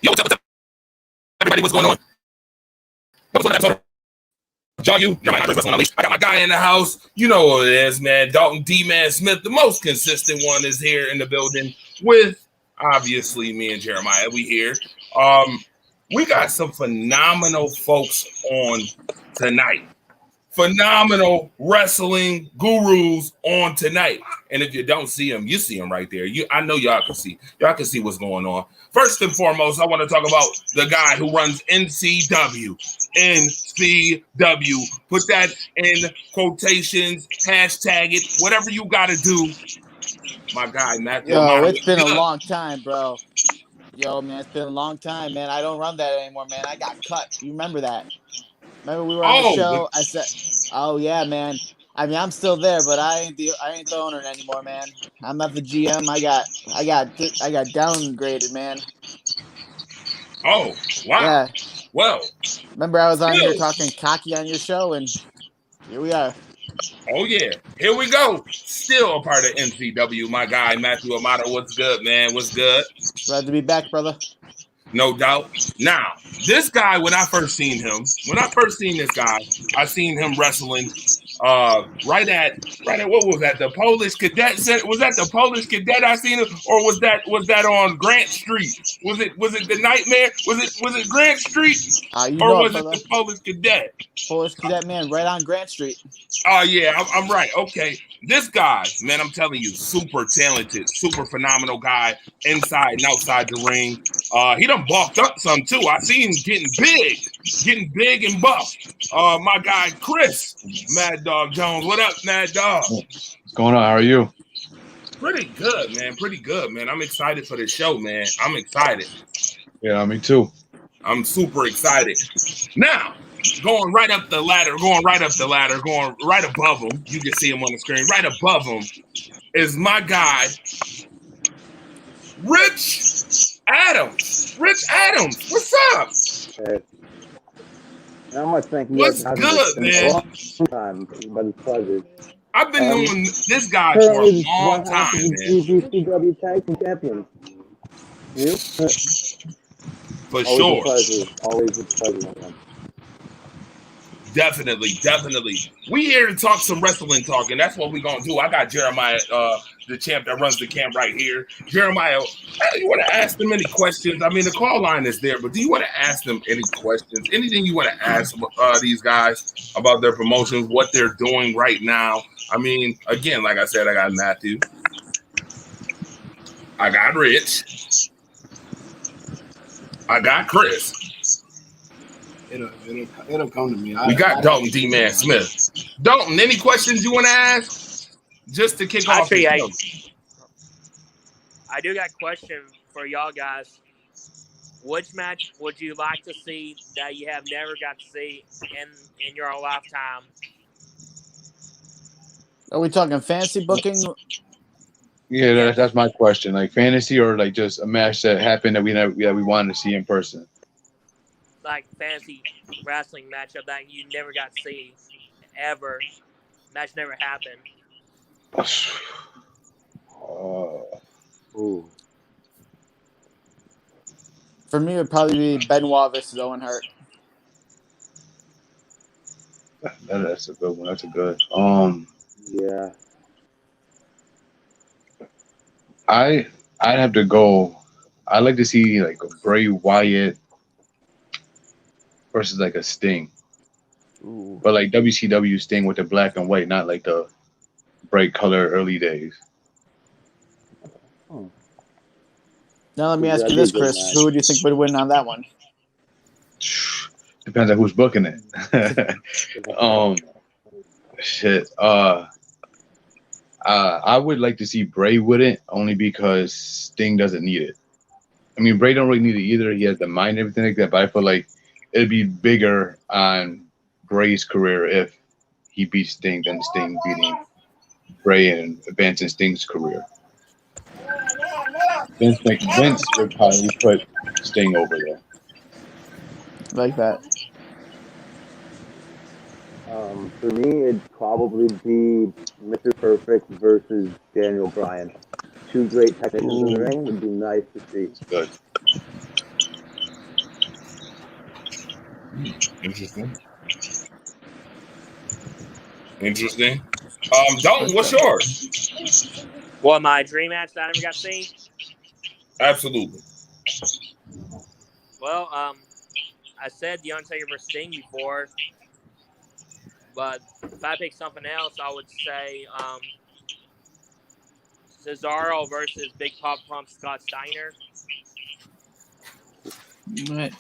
Yo, what's up, everybody? What's going on? What's on the episode? You, Jeremiah Andres Wrestling Unleashed. I got my guy in the house. You know what it is, man. Dalton D-Man Smith, the most consistent one, is here in the building with, obviously, me and Jeremiah. We here. We got some phenomenal folks on tonight. Phenomenal wrestling gurus on tonight. And if you don't see them, you see them right there. I know y'all can see. Y'all can see what's going on. First and foremost, I want to talk about the guy who runs NCW. NCW. Put that in quotations, hashtag it, whatever you got to do. My guy, Matthew. Yo, it's been a long time, bro. Yo, man, it's been a long time, man. I don't run that anymore, man. I got cut. You remember that? Remember we were on the show? I said, "Oh yeah, man. I mean, I'm still there, but I ain't the owner anymore, man. I'm not the GM. I got downgraded, man." Oh, wow. Yeah. Well, remember I was on here talking cocky on your show, and here we are. Oh, yeah. Here we go. Still a part of NCW. My guy, Matthew Amato. What's good, man? What's good? Glad to be back, brother. No doubt. Now, this guy, when I first seen this guy, I seen him wrestling right at what was that? The Polish Cadet Center? Was that the Polish Cadet I seen him, or was that on Grant Street? Was it the Nightmare? Was it Grant Street? Or was it the Polish Cadet? Polish Cadet, man, right on Grant Street. Oh yeah, I'm right. Okay. This guy, man, I'm telling you, super talented, super phenomenal guy inside and outside the ring. He done bulked up some too. I see him getting big and buff. My guy, Chris, Mad Dog Jones. What up, Mad Dog? What's going on? How are you? Pretty good, man. Pretty good, man. I'm excited for the show, man. I'm excited. Yeah, me too. I'm super excited. Now, going right up the ladder, going right above him. You can see him on the screen. Right above him is my guy, Rich Adams. Rich Adams, what's up? Hey. Not much, thank you. What's good, man? Time, but it's pleasure. I've been knowing this guy for a long time, man. GCW Tag Team Champions. You? For sure. Always a pleasure, man. Definitely. We here to talk some wrestling talk, and that's what we're gonna do. I got Jeremiah, the champ that runs the camp right here. Jeremiah, you want to ask them any questions? I mean, the call line is there, but do you want to ask them any questions? Anything you want to ask these guys about their promotions, what they're doing right now? I mean, again, like I said, I got Matthew, I got Rich, I got Chris. It'll come to me. We got Dalton D-Man Smith. Dalton, any questions you want to ask? Just to kick off the show. I do got a question for y'all guys. Which match would you like to see that you have never got to see in your lifetime? Are we talking fancy booking? Yeah, that's my question. Like fantasy or like just a match that happened that we wanted to see in person. Like fantasy wrestling matchup that you never got to see ever. Match never happened. Ooh. For me, it would probably be Benoit versus Owen Hart. That's a good one. That's a good. Yeah. I'd have to go. I'd like to see like a Bray Wyatt versus like a Sting. Ooh. But like WCW Sting with the black and white, not like the bright color early days. Now let me ask you this, Chris. Who would you think would win on that one? Depends on who's booking it. Shit. I would like to see Bray with it only because Sting doesn't need it. I mean, Bray don't really need it either. He has the mind and everything like that, but I feel like it'd be bigger on Bray's career if he beats Sting than Sting beating Bray and advancing Sting's career. Vince would probably put Sting over there. Like that. For me, it'd probably be Mr. Perfect versus Daniel Bryan. Two great technicians in the ring would be nice to see. Good. Interesting. Dalton, what's yours? Well, my dream match that I never got to see? Absolutely. Well, I said The Undertaker versus Sting before, but if I pick something else, I would say Cesaro versus Big Pop Pump Scott Steiner. Right.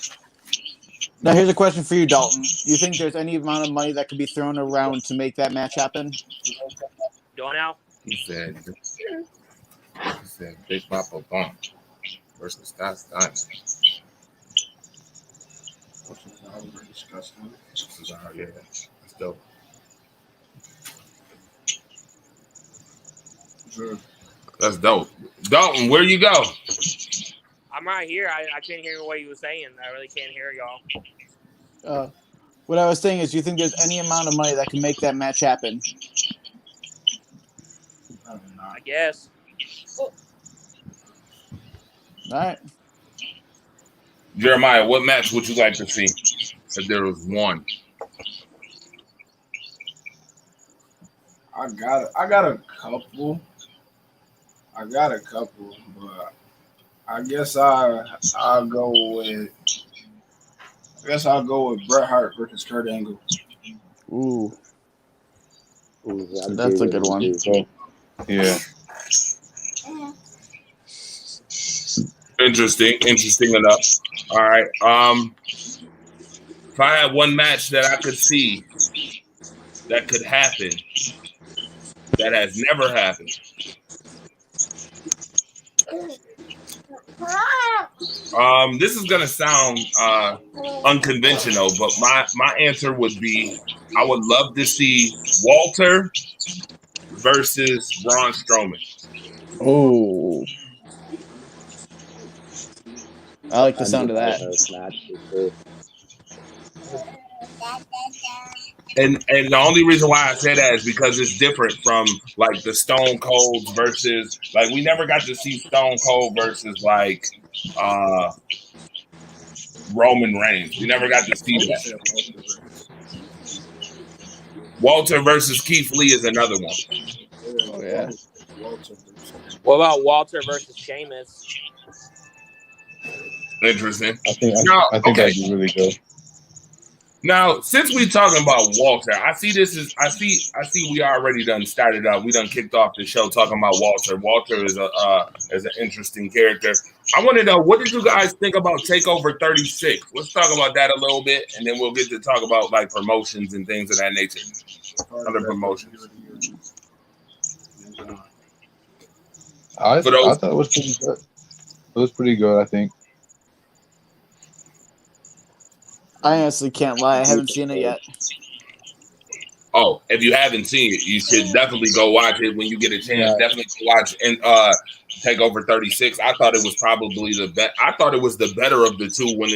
Now, here's a question for you, Dalton. Do you think there's any amount of money that could be thrown around to make that match happen? Go now. He said Big Papa Bump versus Scott Steiner. Yeah, that's dope. That's dope. Dalton, where you go? I'm right here. I can't hear what you were saying. I really can't hear y'all. What I was saying is, do you think there's any amount of money that can make that match happen? I guess. All right. Jeremiah, what match would you like to see if there was one? I got a couple. But I guess I'll go with Bret Hart versus Kurt Angle. Ooh. Ooh, That's a good one. Yeah. Interesting enough. All right. If I had one match that I could see that could happen, that has never happened. This is gonna sound unconventional, but my answer would be I would love to see Walter versus Braun Strowman. Oh. I like the sound of that. And the only reason why I say that is because it's different from like the Stone Colds versus like we never got to see Stone Cold versus like Roman Reigns. We never got to see that. Walter versus Keith Lee is another one. Oh, yeah. Walter. What about Walter versus Sheamus? Interesting. I think No, I think okay. that'd be really good. Now, since we talking about Walter, I see we already done started up. We done kicked off the show talking about Walter. Walter is an interesting character. I want to know, what did you guys think about TakeOver 36? Let's talk about that a little bit, and then we'll get to talk about like promotions and things of that nature. Other promotions. I For those- thought it was pretty good. It was pretty good, I think. I honestly can't lie. I haven't seen it yet. Oh, if you haven't seen it, you should definitely go watch it when you get a chance. Yeah. Definitely go watch and TakeOver 36. I thought it was probably the best. I thought it was the better of the two when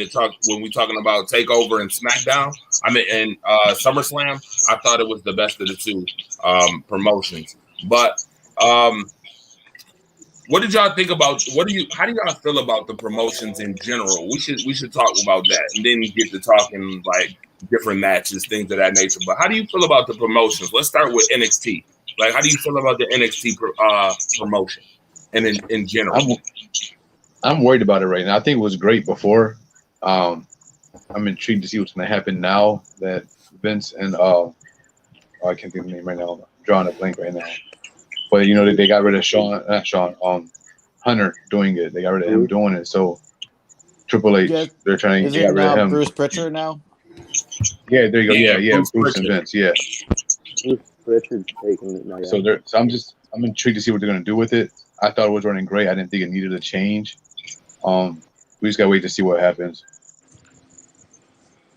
we talking about TakeOver and SmackDown. I mean, and SummerSlam. I thought it was the best of the two promotions. But what did y'all think about? How do y'all feel about the promotions in general? We should talk about that and then get to talking like different matches, things of that nature. But how do you feel about the promotions? Let's start with NXT. Like, how do you feel about the NXT promotion and in general? I'm worried about it right now. I think it was great before. I'm intrigued to see what's going to happen now that Vince and I can't think of the name right now. I'm drawing a blank right now. But you know they got rid of Hunter doing it. They got rid of him doing it. So Triple H, Yeah. they're trying to Is get it rid of now him. Bruce Pritchard now? Yeah, there you go. Yeah, Yeah, Bruce Bruce and Pritchard. Vince. Yeah. Bruce Pritchard's taking it now. Yeah. So I'm intrigued to see what they're gonna do with it. I thought it was running great. I didn't think it needed a change. We just gotta wait to see what happens.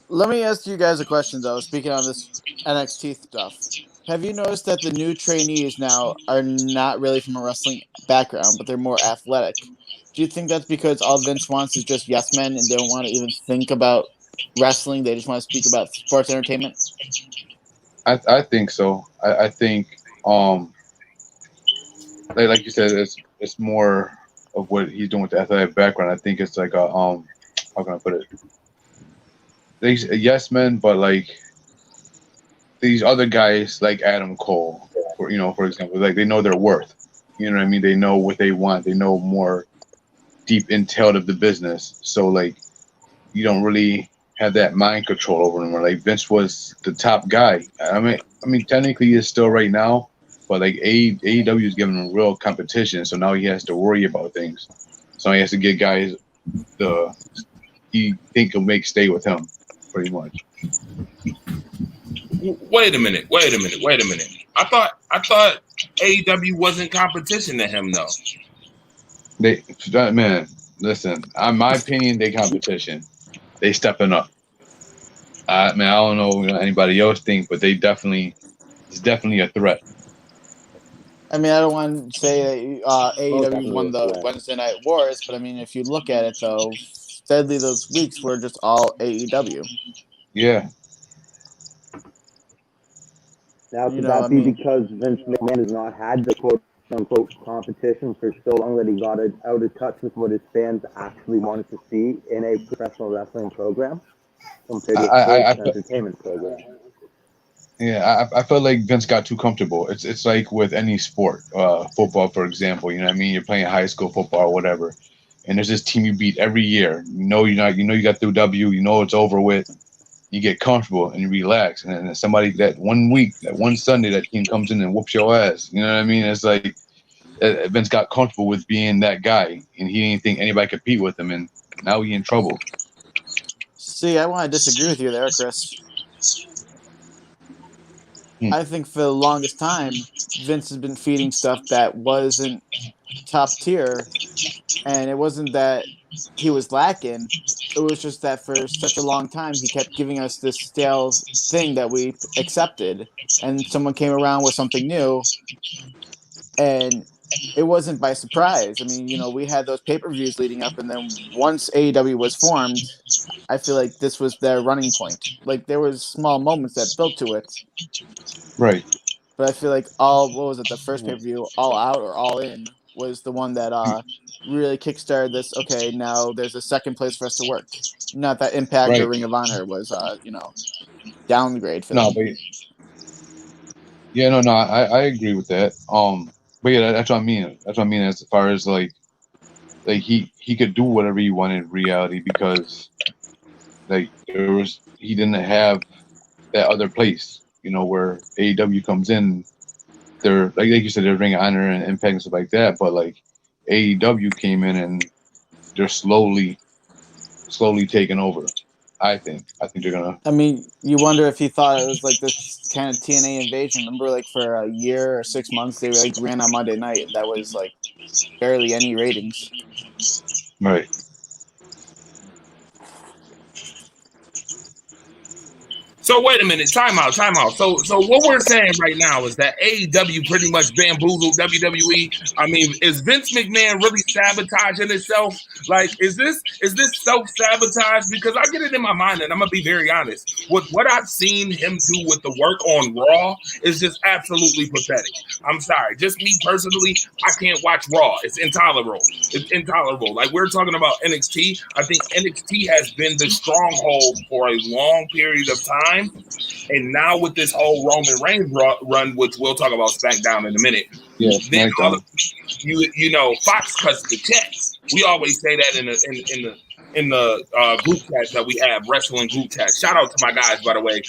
Let me ask you guys a question, though. Speaking on this NXT stuff, have you noticed that the new trainees now are not really from a wrestling background, but they're more athletic? Do you think that's because all Vince wants is just yes men and they don't want to even think about wrestling? They just want to speak about sports entertainment? I think so. I think like you said, it's more of what he's doing with the athletic background. I think it's like a how can I put it? These yes men, but like these other guys like Adam Cole, for example, like they know their worth. You know what I mean? They know what they want. They know more deep intel of the business. So like you don't really have that mind control over them. Like Vince was the top guy. I mean technically he is still right now, but like AEW is giving him real competition. So now he has to worry about things. So he has to get guys he think will stay with him, pretty much. Wait a minute. I thought AEW wasn't competition to him though. Man, listen. In my opinion, they competition. They stepping up. I don't know what anybody else think, but it's definitely a threat. I mean, I don't want to say AEW won the Yeah. Wednesday Night Wars, but I mean, if you look at it, though, steadily those weeks were just all AEW. Yeah. Now, You could know, that I be mean- because Vince McMahon has not had the quote-unquote competition for so long that he got out of touch with what his fans actually wanted to see in a professional wrestling program compared to a sports entertainment program? Yeah, I feel like Vince got too comfortable. It's like with any sport, football, for example. You know what I mean? You're playing high school football or whatever, and there's this team you beat every year. You know you got through W. You know it's over with. You get comfortable and you relax, and then somebody that one Sunday, that team comes in and whoops your ass. You know what I mean? It's like Vince got comfortable with being that guy, and he didn't think anybody could compete with him, and now he in trouble. See, I want to disagree with you there, Chris. I think for the longest time, Vince has been feeding stuff that wasn't top tier, and it wasn't that he was lacking. It was just that for such a long time, he kept giving us this stale thing that we accepted, and someone came around with something new, and it wasn't by surprise. I mean, we had those pay-per-views leading up, and then once AEW was formed, I feel like this was their running point. Like, there was small moments that built to it, Right. but I feel like the first pay-per-view, All Out or All In, was the one that really kickstarted this. Okay, now there's a second place for us to work. Not that Impact or Right. Ring of Honor was, downgrade for No, them. Yeah, no, I agree with that. But yeah, that's what I mean. That's what I mean as far as like he could do whatever he wanted in reality because like he didn't have that other place, where AEW comes in. They're like you said, they're Ring of Honor and Impact and stuff like that. But like AEW came in and they're slowly taking over. I think they're gonna. I mean, you wonder if he thought it was like this kind of TNA invasion. Remember, like for a year or 6 months, they like ran on Monday night. And that was like barely any ratings. Right. So wait a minute, time out. So what we're saying right now is that AEW pretty much bamboozled WWE. I mean, is Vince McMahon really sabotaging himself? Like, is this self-sabotage? Because I get it in my mind, and I'm gonna be very honest. What I've seen him do with the work on Raw is just absolutely pathetic. I'm sorry, just me personally, I can't watch Raw. It's intolerable. Like we're talking about NXT. I think NXT has been the stronghold for a long period of time. And now with this whole Roman Reigns run, which we'll talk about SmackDown in a minute, then Fox cuts the checks. We always say that in the group chats that we have, wrestling group chats. Shout out to my guys, by the way.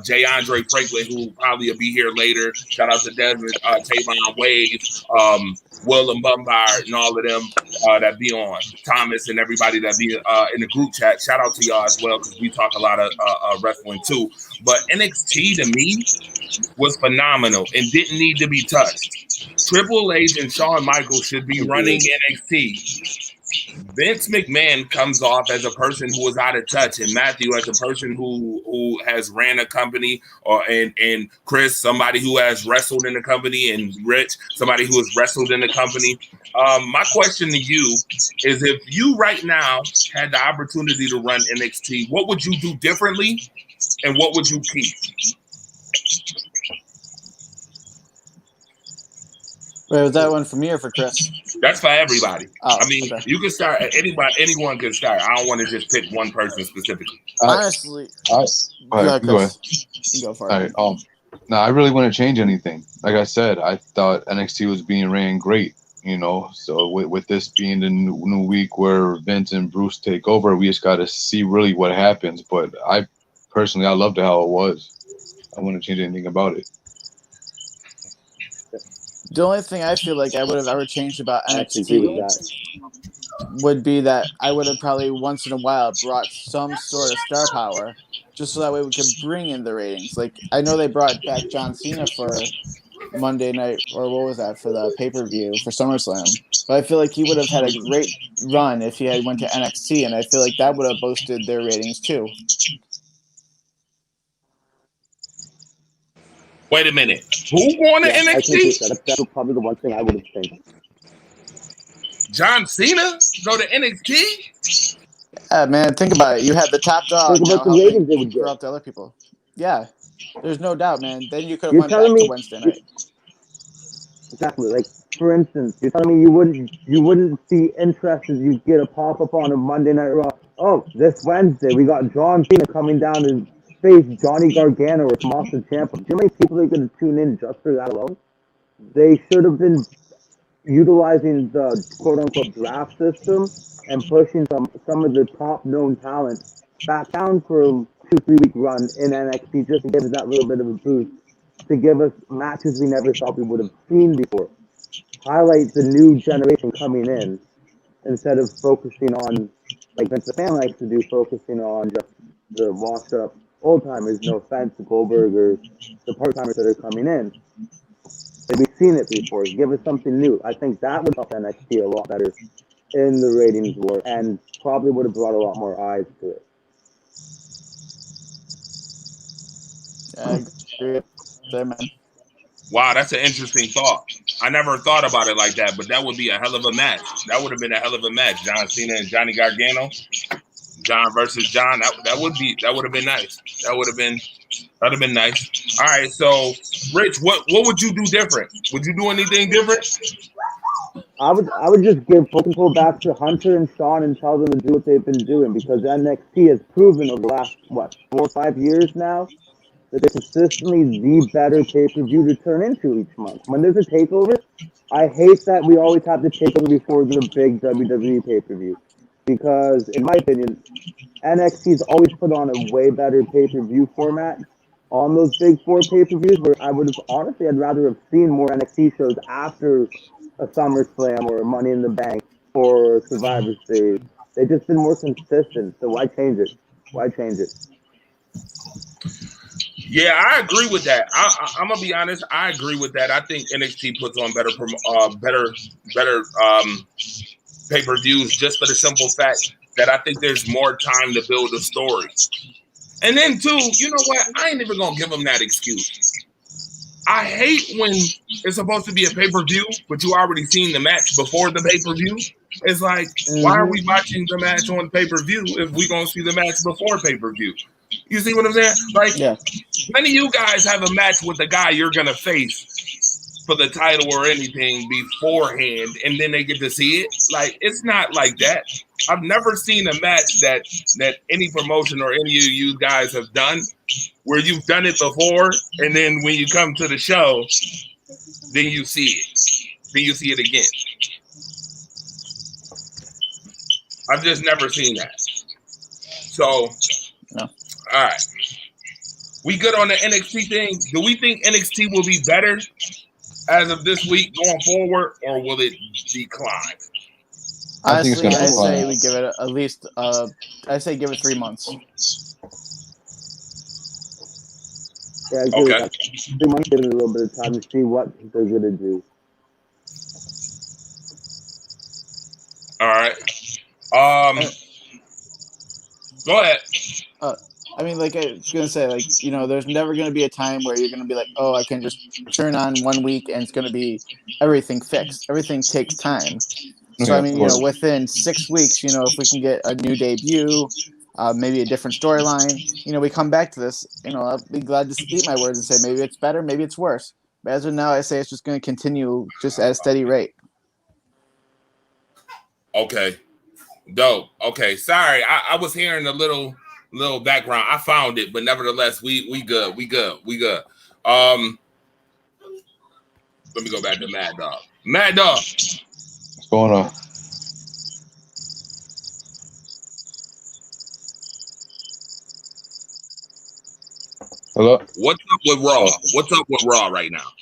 Jay Andre Franklin, who probably will be here later. Shout out to Desmond, Tavon Wade, Will and Bombard, and all of them that be on. Thomas and everybody that be in the group chat. Shout out to y'all as well, because we talk a lot of wrestling too. But NXT to me was phenomenal and didn't need to be touched. Triple H and Shawn Michaels should be running NXT. Vince McMahon comes off as a person who is out of touch, and Matthew as a person who has ran a company, and Chris, somebody who has wrestled in the company, and Rich, somebody who has wrestled in the company. My question to you is, if you right now had the opportunity to run NXT, what would you do differently, and what would you keep? Wait, was that one for me or for Chris? That's for everybody. Oh, I mean, okay. you can start. Anyone can start. I don't want to just pick one person specifically. Honestly, go ahead. You go for it. All right. No, I really wouldn't change anything. Like I said, I thought NXT was being ran great. So with this being the new week where Vince and Bruce take over, we just got to see really what happens. But I loved how it was. I wouldn't change anything about it. The only thing I feel like I would have ever changed about NXT would be that I would have probably once in a while brought some sort of star power, just so that way we could bring in the ratings. Like, I know they brought back John Cena for Monday night, or what was that, for the pay-per-view for SummerSlam. But I feel like he would have had a great run if he had went to NXT, and I feel like that would have boosted their ratings too. Wait a minute. Who won the NXT? That's probably the one thing I would have changed. John Cena go to NXT? Yeah, man, think about it. You had the top dog. Think about the ratings they would get. Up to other people. Yeah, there's no doubt, man. Then you could have went back to Wednesday night. Exactly. Like, for instance, you're telling me you wouldn't see interest as you get a pop-up on a Monday Night Raw. Oh, this Wednesday we got John Cena coming down to face Johnny Gargano or Tommaso Ciampa. Do you know how many people are going to tune in just for that alone? They should have been utilizing the quote-unquote draft system and pushing some of the top-known talent back down for a 2-3 week run in NXT just to give us that little bit of a boost, to give us matches we never thought we would have seen before. Highlight the new generation coming in instead of focusing on, like Vince McMahon likes to do, focusing on just the washed-up old-timers. No offense to Goldberg or the part-timers that are coming in. We've seen it before. Give us something new. I think that would help NXT a lot better in the ratings war, and probably would have brought a lot more eyes to it. I agree there, man. Wow, that's an interesting thought. I never thought about it like that, but that would be a hell of a match. That would have been a hell of a match. John Cena and Johnny Gargano. John versus John. That would have been nice. That would have been nice. All right, so Rich, what would you do different? Would you do anything different? I would just give focus back to Hunter and Sean and tell them to do what they've been doing, because NXT has proven over the last 4 or 5 years now that they're consistently the better pay-per-view to turn into each month. When there's a takeover, I hate that we always have to take over before the big WWE pay-per-view. Because, in my opinion, NXT's always put on a way better pay-per-view format on those big four pay-per-views, where I would have, honestly, I'd rather have seen more NXT shows after a SummerSlam or a Money in the Bank or Survivor Series. They've just been more consistent, so why change it? Why change it? Yeah, I agree with that. I'm gonna be honest. I agree with that. I think NXT puts on better pay-per-views just for the simple fact that I think there's more time to build a story. And then too, you know what? I ain't even gonna give them that excuse. I hate when it's supposed to be a pay-per-view, but you already seen the match before the pay-per-view. It's like, why are we watching the match on pay-per-view if we gonna see the match before pay-per-view? You see what I'm saying? Like, many of you guys have a match with the guy you're gonna face for the title or anything beforehand, and then they get to see it. Like, it's not like that. I've never seen a match that any promotion or any of you guys have done where you've done it before, and then when you come to the show, then you see it. Then you see it again. I've just never seen that. So, all right. We good on the NXT thing? Do we think NXT will be better as of this week going forward, or will it decline? Honestly, I say we give it at least, I say give it 3 months. Yeah, I agree with that. 3 months, give it a little bit of time to see what they're going to do. All right. Go ahead. I mean, like I was going to say, like, you know, there's never going to be a time where you're going to be like, oh, I can just turn on 1 week and it's going to be everything fixed. Everything takes time. So, I mean, you know, within 6 weeks, you know, if we can get a new debut, maybe a different storyline, you know, we come back to this, you know, I'll be glad to eat my words and say maybe it's better, maybe it's worse. But as of now, I say it's just going to continue just at a steady rate. Okay. Dope. Okay. Sorry. I was hearing a little background. I found it, but nevertheless, we good. We good. Let me go back to Mad Dog. Mad Dog. What's going on? Hello? What's up with Raw? What's up with Raw right now?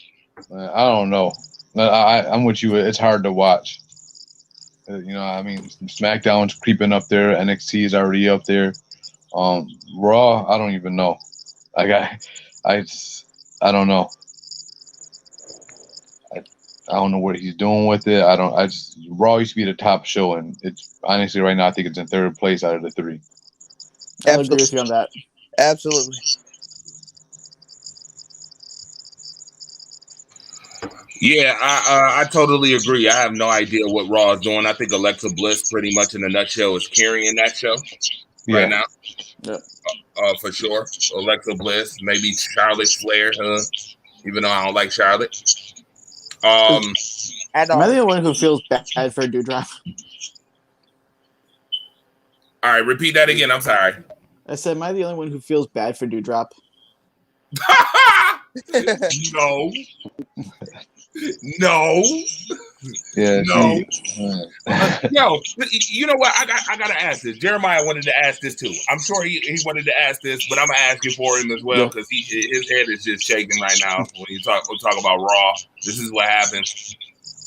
I don't know. I'm with you. It's hard to watch. You know, I mean, SmackDown's creeping up there. NXT is already up there. Raw, I don't even know. Like I don't know. I don't know what he's doing with it. Raw used to be the top show, and it's honestly right now I think it's in third place out of the three. I agree with you on that. Absolutely. Yeah, I totally agree. I have no idea what Raw is doing. I think Alexa Bliss, pretty much in a nutshell, is carrying that show right now. Yeah. For sure. Alexa Bliss, maybe Charlotte Flair, even though I don't like Charlotte. Am I the one who feels bad for Doudrop? All right, repeat that again. I'm sorry. I said, am I the only one who feels bad for Doudrop? No. No. Yeah. No. Yo, you know what? I gotta ask this. Jeremiah wanted to ask this too. I'm sure he wanted to ask this, but I'm gonna ask it for him as well because his head is just shaking right now when you talk about Raw. This is what happens.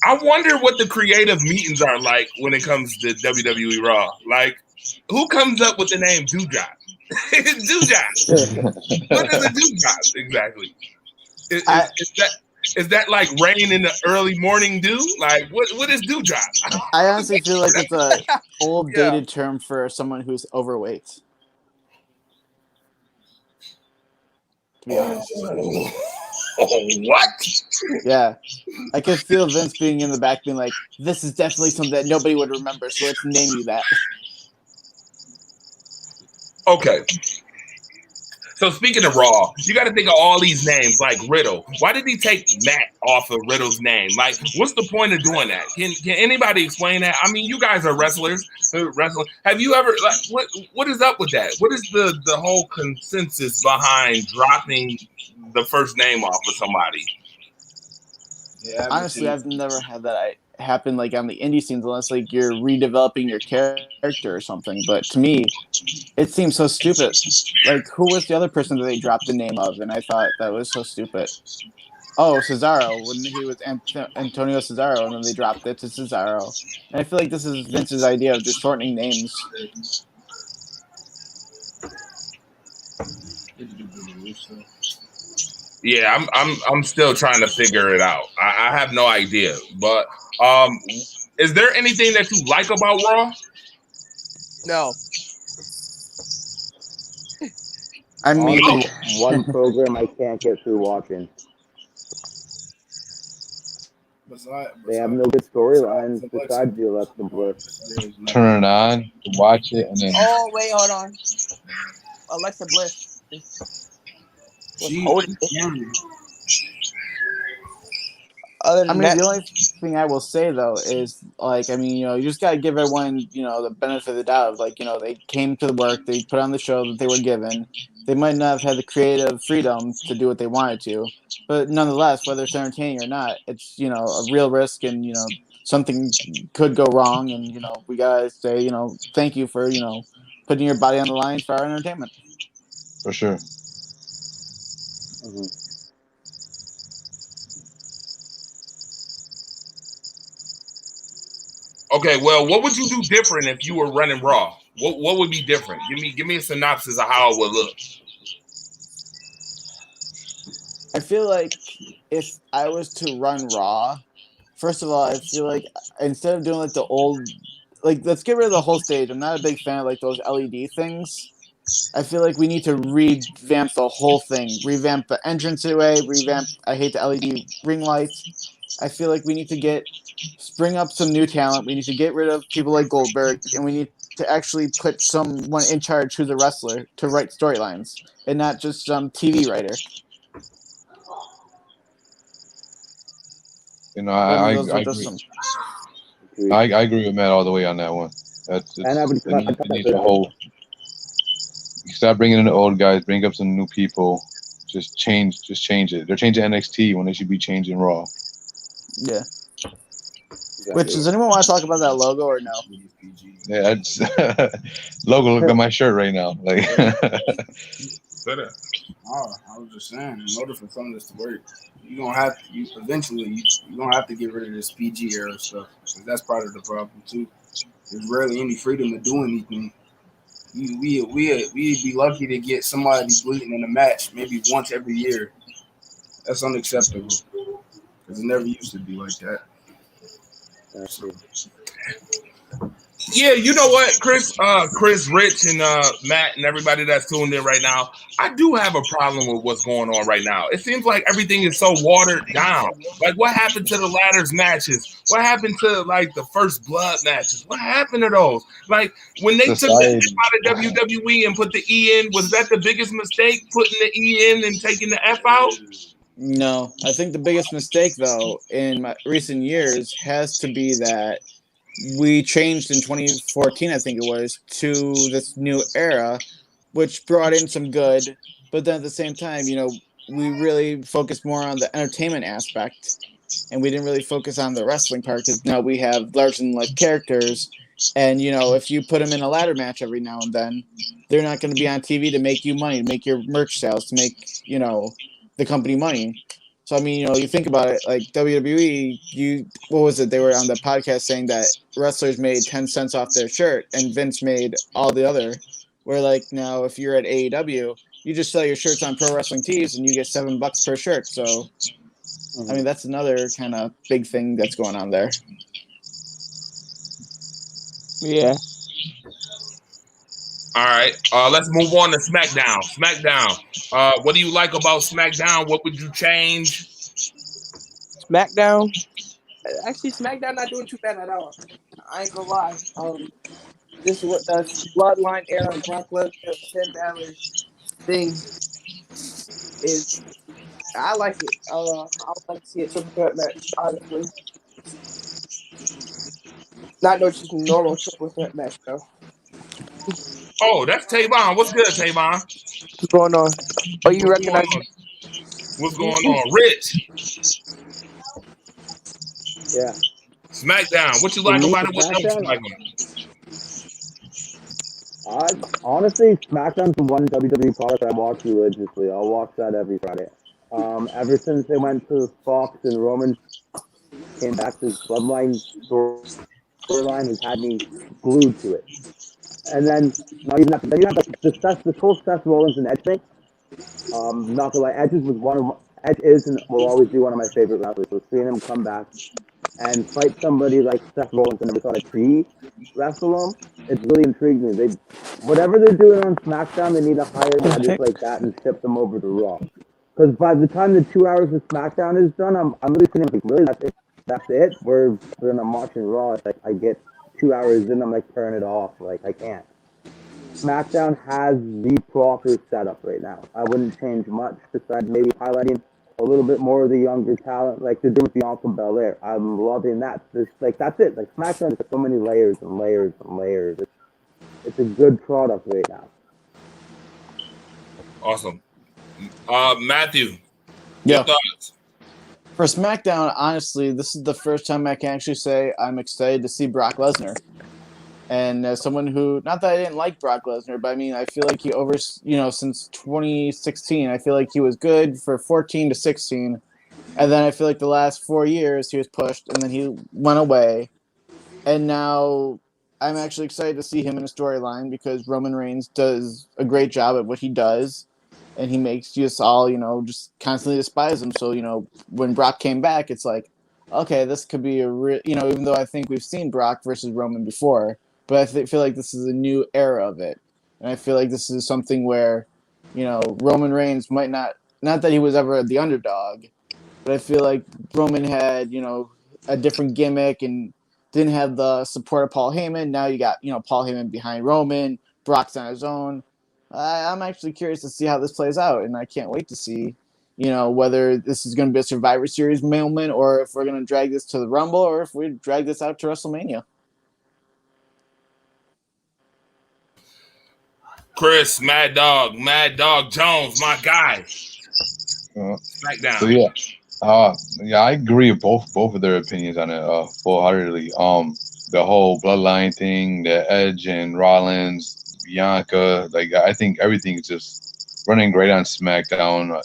I wonder what the creative meetings are like when it comes to WWE Raw. Like, who comes up with the name Doudrop? Doudrop. What is a Doudrop exactly? Is that like rain in the early morning dew? Like, what is Doudrop? I honestly feel like it's a old dated term for someone who's overweight. To be honest. What? Yeah. I can feel Vince being in the back being like, this is definitely something that nobody would remember, so let's name you that. Okay. So speaking of Raw, you got to think of all these names like Riddle. Why did he take Matt off of Riddle's name? Like, what's the point of doing that? Can anybody explain that? I mean, you guys are wrestlers. Have you ever like what is up with that? What is the whole consensus behind dropping the first name off of somebody? Yeah, Honestly, I've never had that happen like on the indie scenes unless like you're redeveloping your character or something. But to me, it seems so stupid. Like, who was the other person that they dropped the name of? And I thought that was so stupid. Oh, Cesaro, when he was Antonio Cesaro, and then they dropped it to Cesaro. And I feel like this is Vince's idea of just shortening names. Yeah, I'm still trying to figure it out. I have no idea. But is there anything that you like about Raw? No. I mean, one program I can't get through watching. They have no good storylines besides the Alexa Bliss. Turn it on, watch it, and then. Oh wait, hold on. Alexa Bliss. Other than that, the only thing I will say though is like, I mean, you just gotta give everyone, the benefit of the doubt. Like, they came to the work, they put on the show that they were given. They might not have had the creative freedom to do what they wanted to, but nonetheless, whether it's entertaining or not, it's a real risk, and something could go wrong, and we gotta say thank you for putting your body on the line for our entertainment. For sure. Mm-hmm. Okay, well, what would you do different if you were running Raw? What would be different? Give me a synopsis of how it would look. I feel like if I was to run Raw, first of all, I feel like instead of doing like the old, like let's get rid of the whole stage. I'm not a big fan of like those LED things. I feel like we need to revamp the whole thing, revamp the entranceway, I hate the LED ring lights. I feel like we need to spring up some new talent. We need to get rid of people like Goldberg, and we need to actually put someone in charge who's a wrestler to write storylines, and not just some TV writer. I agree with Matt all the way on that one. You stop bringing in the old guys, bring up some new people. Just change it. They're changing NXT when they should be changing Raw. Yeah. Which, does anyone want to talk about that logo or no? Yeah, logo. Look at my shirt right now. Like. I was just saying, in order for some of this to work, you're gonna have to get rid of this PG era stuff. Because that's part of the problem too. There's rarely any freedom to do anything. We'd be lucky to get somebody bleeding in a match maybe once every year. That's unacceptable. Because it never used to be like that. Yeah, you know what, Chris, Rich, and Matt, and everybody that's tuned in right now, I do have a problem with what's going on right now. It seems like everything is so watered down. Like, what happened to the ladders matches? What happened to, like, the first blood matches? What happened to those? Like, when they took the F out of WWE and put the E in, was that the biggest mistake, putting the E in and taking the F out? No. I think the biggest mistake, though, in recent years has to be that we changed in 2014, I think it was, to this new era, which brought in some good, but then at the same time, we really focused more on the entertainment aspect, and we didn't really focus on the wrestling part, because now we have larger-than-life characters, and, if you put them in a ladder match every now and then, they're not going to be on TV to make you money, to make your merch sales, to make, the company money. So, I mean, you think about it, like WWE, what was it? They were on the podcast saying that wrestlers made 10 cents off their shirt and Vince made all the other. Where, like, now if you're at AEW, you just sell your shirts on Pro Wrestling Tees and you get $7 per shirt. So, I mean, that's another kind of big thing that's going on there. Yeah. All right, let's move on to SmackDown. What do you like about SmackDown? What would you change? SmackDown? Actually, SmackDown not doing too bad at all. I ain't gonna lie. This is what the Bloodline era, Brock Lesnar, Finn Balor thing. is I like it. I would like to see a triple threat match, honestly. Not no just normal triple threat match though. Oh, that's Tavon. What's good, Tavon? What's going on? Oh, you What's going recognize on? What's going on? Rich, Yeah. SmackDown. What you For like me, about for it? What don't you SmackDown, like about it? honestly, SmackDown's the one WWE product I watch religiously. I'll watch that every Friday. Ever since they went to Fox and Roman came back, this Bloodline storyline has had me glued to it. And then, not even that, then you have the whole Seth Rollins and Edge thing. Not gonna lie, Edge is and will always be one of my favorite wrestlers. So seeing him come back and fight somebody like Seth Rollins and never thought I'd see wrestle him, it's really intrigued me. Whatever they're doing on SmackDown, they need to hire guys like that and ship them over to Raw. Because by the time the 2 hours of SmackDown is done, I'm really feeling like, really, that's it. That's it. When I'm watching Raw, it's like I get 2 hours in, I'm like, turn it off. Like, I can't. SmackDown has the proper setup right now. I wouldn't change much besides maybe highlighting a little bit more of the younger talent, like they're doing with Bianca Belair. I'm loving that. That's it. Like SmackDown has so many layers and layers and layers. It's a good product right now. Awesome. Matthew, Yeah. your thoughts? For SmackDown, honestly, this is the first time I can actually say I'm excited to see Brock Lesnar. And as someone who, not that I didn't like Brock Lesnar, but I mean, I feel like he since 2016, I feel like he was good for 14 to 16. And then I feel like the last 4 years he was pushed and then he went away. And now I'm actually excited to see him in a storyline because Roman Reigns does a great job at what he does. And he makes us all, just constantly despise him. So, when Brock came back, it's like, okay, this could be even though I think we've seen Brock versus Roman before, but I feel like this is a new era of it. And I feel like this is something where, Roman Reigns might not that he was ever the underdog, but I feel like Roman had, a different gimmick and didn't have the support of Paul Heyman. Now you got, Paul Heyman behind Roman, Brock's on his own. I'm actually curious to see how this plays out, and I can't wait to see, whether this is going to be a Survivor Series moment or if we're going to drag this to the Rumble or if we drag this out to WrestleMania. Chris, Mad Dog Jones, my guy. SmackDown. So yeah, I agree with both of their opinions on it full-heartedly. The whole bloodline thing, the Edge and Rollins, Bianca, like I think everything is just running great on SmackDown.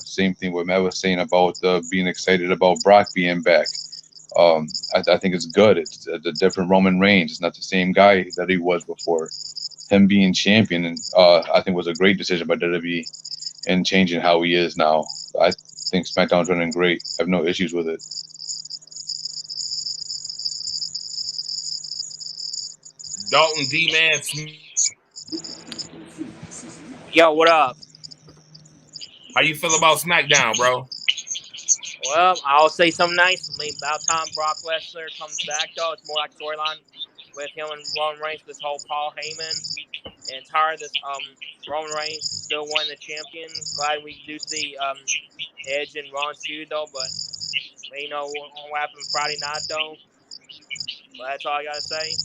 Same thing what Matt was saying about being excited about Brock being back. I think it's good. It's a different Roman Reigns. It's not the same guy that he was before. Him being champion, and I think was a great decision by WWE and changing how he is now. I think SmackDown's running great. I have no issues with it. Dalton D-Man. Yo, what up? How you feel about SmackDown, bro? Well, I'll say something nice. I mean, about time Brock Lesnar comes back, though. It's more like storyline with him and Roman Reigns, this whole Paul Heyman. And tired of this Roman Reigns still won the champion. Glad we do see Edge and Rollins feud, though. But, what happened Friday night, though. But that's all I got to say.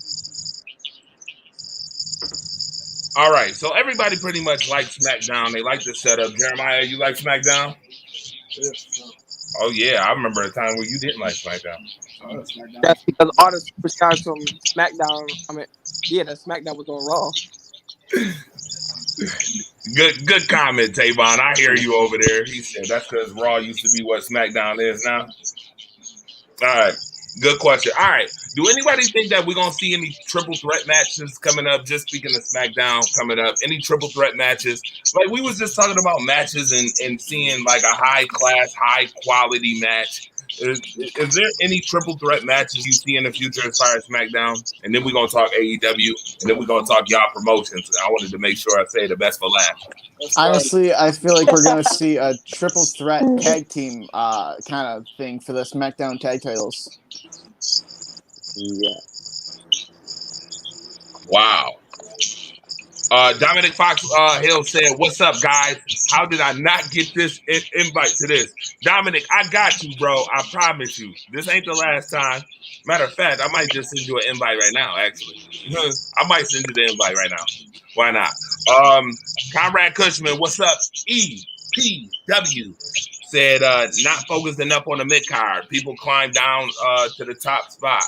All right, so everybody pretty much likes SmackDown. They like the setup. Jeremiah, you like SmackDown? Yeah. Oh, yeah. I remember a time where you didn't like SmackDown. SmackDown. That's because all the superstars from SmackDown, that SmackDown was on Raw. Good comment, Tavon. I hear you over there. He said that's because Raw used to be what SmackDown is now. All right. Good question. All right. Do anybody think that we're going to see any triple threat matches coming up? Just speaking of SmackDown coming up, any triple threat matches? Like we was just talking about matches and seeing like a high class, high quality match. Is there any triple threat matches you see in the future as far as SmackDown? And then we're going to talk AEW, and then we're going to talk y'all promotions. I wanted to make sure I say the best for last. Honestly, I feel like we're going to see a triple threat tag team kind of thing for the SmackDown tag titles. Yeah. Wow. Dominic Fox Hill said, "What's up, guys? How did I not get this invite to this?" Dominic, I got you, bro. I promise you. This ain't the last time. Matter of fact, I might just send you an invite right now. Actually, I might send you the invite right now. Why not? Conrad Cushman, what's up? EPW said, not focused enough on the mid card. People climb down to the top spot.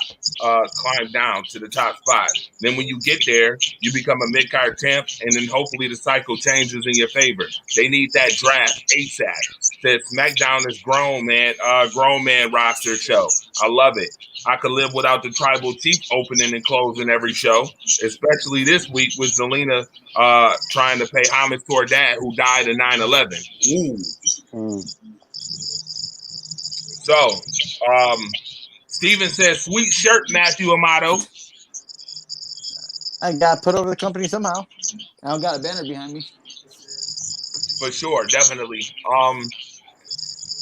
Then when you get there, you become a mid card champ, and then hopefully the cycle changes in your favor. They need that draft ASAP. Said SmackDown is grown man roster show. I love it. I could live without the tribal chief opening and closing every show, especially this week with Zelina trying to pay homage to her dad who died in 9/11. Ooh. So, Steven says, "Sweet shirt, Matthew Amato." I got put over the company somehow. I don't got a banner behind me. For sure, definitely.